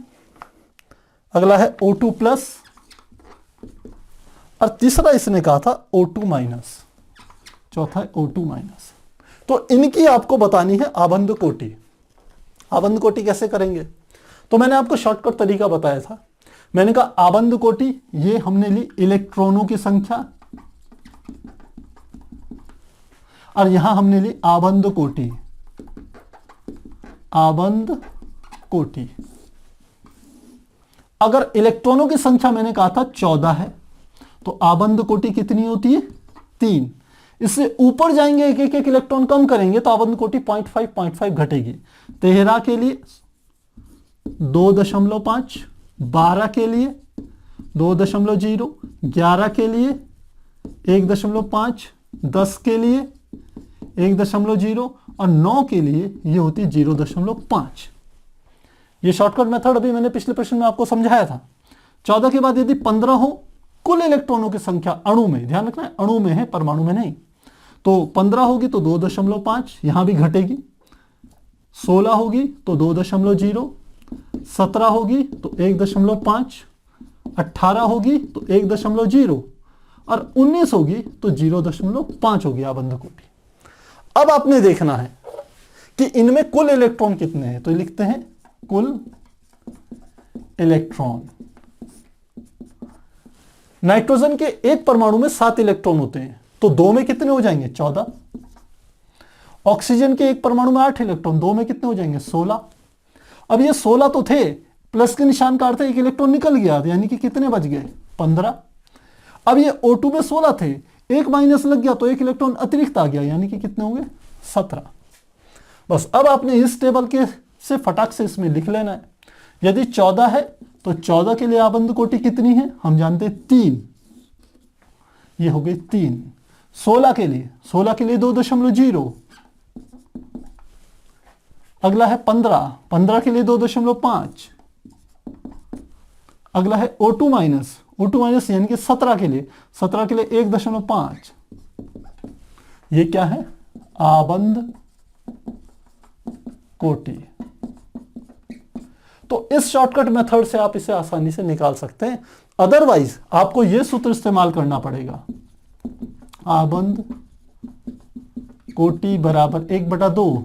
अगला है O2+, और तीसरा इसने कहा था O2-। चौथा है O2 माइनस। तो इनकी आपको बतानी है आबंध कोटि। आबंध कोटि कैसे करेंगे? तो मैंने आपको शॉर्टकट तरीका बताया था। मैंने कहा आबंध कोटि, ये हमने ली इलेक्ट्रॉनों की संख्या, और यहां हमने ली आबंध कोटि। आबंध कोटि, अगर इलेक्ट्रॉनों की संख्या मैंने कहा था 14 है, तो आबंध कोटि कितनी होती है? 3। इससे ऊपर जाएंगे, एक एक इलेक्ट्रॉन कम करेंगे तो आबंध कोटि 0.5 घटेगी। 13 के लिए 2.5, 12 के लिए 2.0, 11 के लिए 1.5, 10 के लिए 1.0 और 9 के लिए ये होती है 0.5। ये शॉर्टकट मेथड अभी मैंने पिछले प्रश्न में आपको समझाया था। 14 के बाद यदि 15 हो, कुल इलेक्ट्रॉनों की संख्या अणु में, ध्यान रखना है अणु में है, परमाणु में नहीं, तो 15 होगी तो 2.5, यहां भी घटेगी। 16 होगी तो 2.0, 17 होगी तो 1.5, 18 होगी तो 1.0 और 19 होगी तो 0.5 होगी आबंध कोटि। अब आपने देखना है कि इनमें कुल इलेक्ट्रॉन कितने हैं, तो लिखते हैं कुल इलेक्ट्रॉन। नाइट्रोजन के एक परमाणु में 7 इलेक्ट्रॉन होते हैं, तो 2 में कितने हो जाएंगे? 14। ऑक्सीजन के एक परमाणु में 8 इलेक्ट्रॉन, 2 में कितने हो जाएंगे? 16। अब ये 16 तो थे, प्लस के निशान का अर्थ है एक इलेक्ट्रॉन निकल गया, यानी कि कितने बच गए? 15। अब ये O2 में 16 थे, एक माइनस लग गया तो एक इलेक्ट्रॉन अतिरिक्त आ गया, यानी कि कितने होंगे? 17। बस अब आपने इस टेबल के से फटाक से इसमें लिख लेना है। यदि 14 है तो 14 के लिए आबंध कोटि कितनी है? हम जानते हैं 3, ये हो गई 3। 16 के लिए 2.0, अगला है 15 के लिए 2.5, अगला है O2 माइनस यानी कि 17 के लिए 1.5। ये क्या है? आबंध कोटि। तो इस शॉर्टकट मेथड से आप इसे आसानी से निकाल सकते हैं, अदरवाइज आपको यह सूत्र इस्तेमाल करना पड़ेगा। आबंध कोटि बराबर 1/2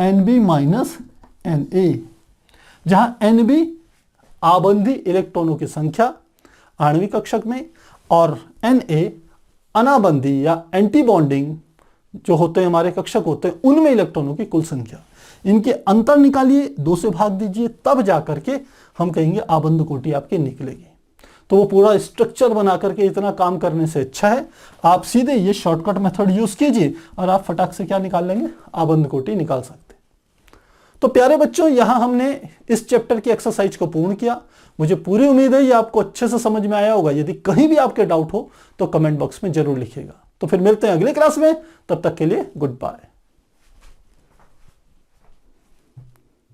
Nb माइनस Na, जहां Nb आबंधी इलेक्ट्रॉनों की संख्या आणविक कक्षक में और Na अनाबंधी या एंटी बॉन्डिंग जो होते हैं हमारे कक्षक होते हैं उनमें इलेक्ट्रॉनों की कुल संख्या। इनके अंतर निकालिए, 2 से भाग दीजिए, तब जाकर के हम कहेंगे आबंध कोटि आपकी निकलेगी। तो वो पूरा स्ट्रक्चर बना करके इतना काम करने से अच्छा है आप सीधे ये शॉर्टकट मेथड यूज कीजिए और आप फटाक से क्या निकाल लेंगे? आबंध कोटि निकाल सकते। तो प्यारे बच्चों, यहां हमने इस चैप्टर की एक्सरसाइज को पूर्ण किया। मुझे पूरी उम्मीद है ये आपको अच्छे से समझ में आया होगा। यदि कहीं भी आपके डाउट हो तो कमेंट बॉक्स में जरूर लिखिएगा। तो फिर मिलते हैं अगली क्लास में, तब तक के लिए गुड बाय।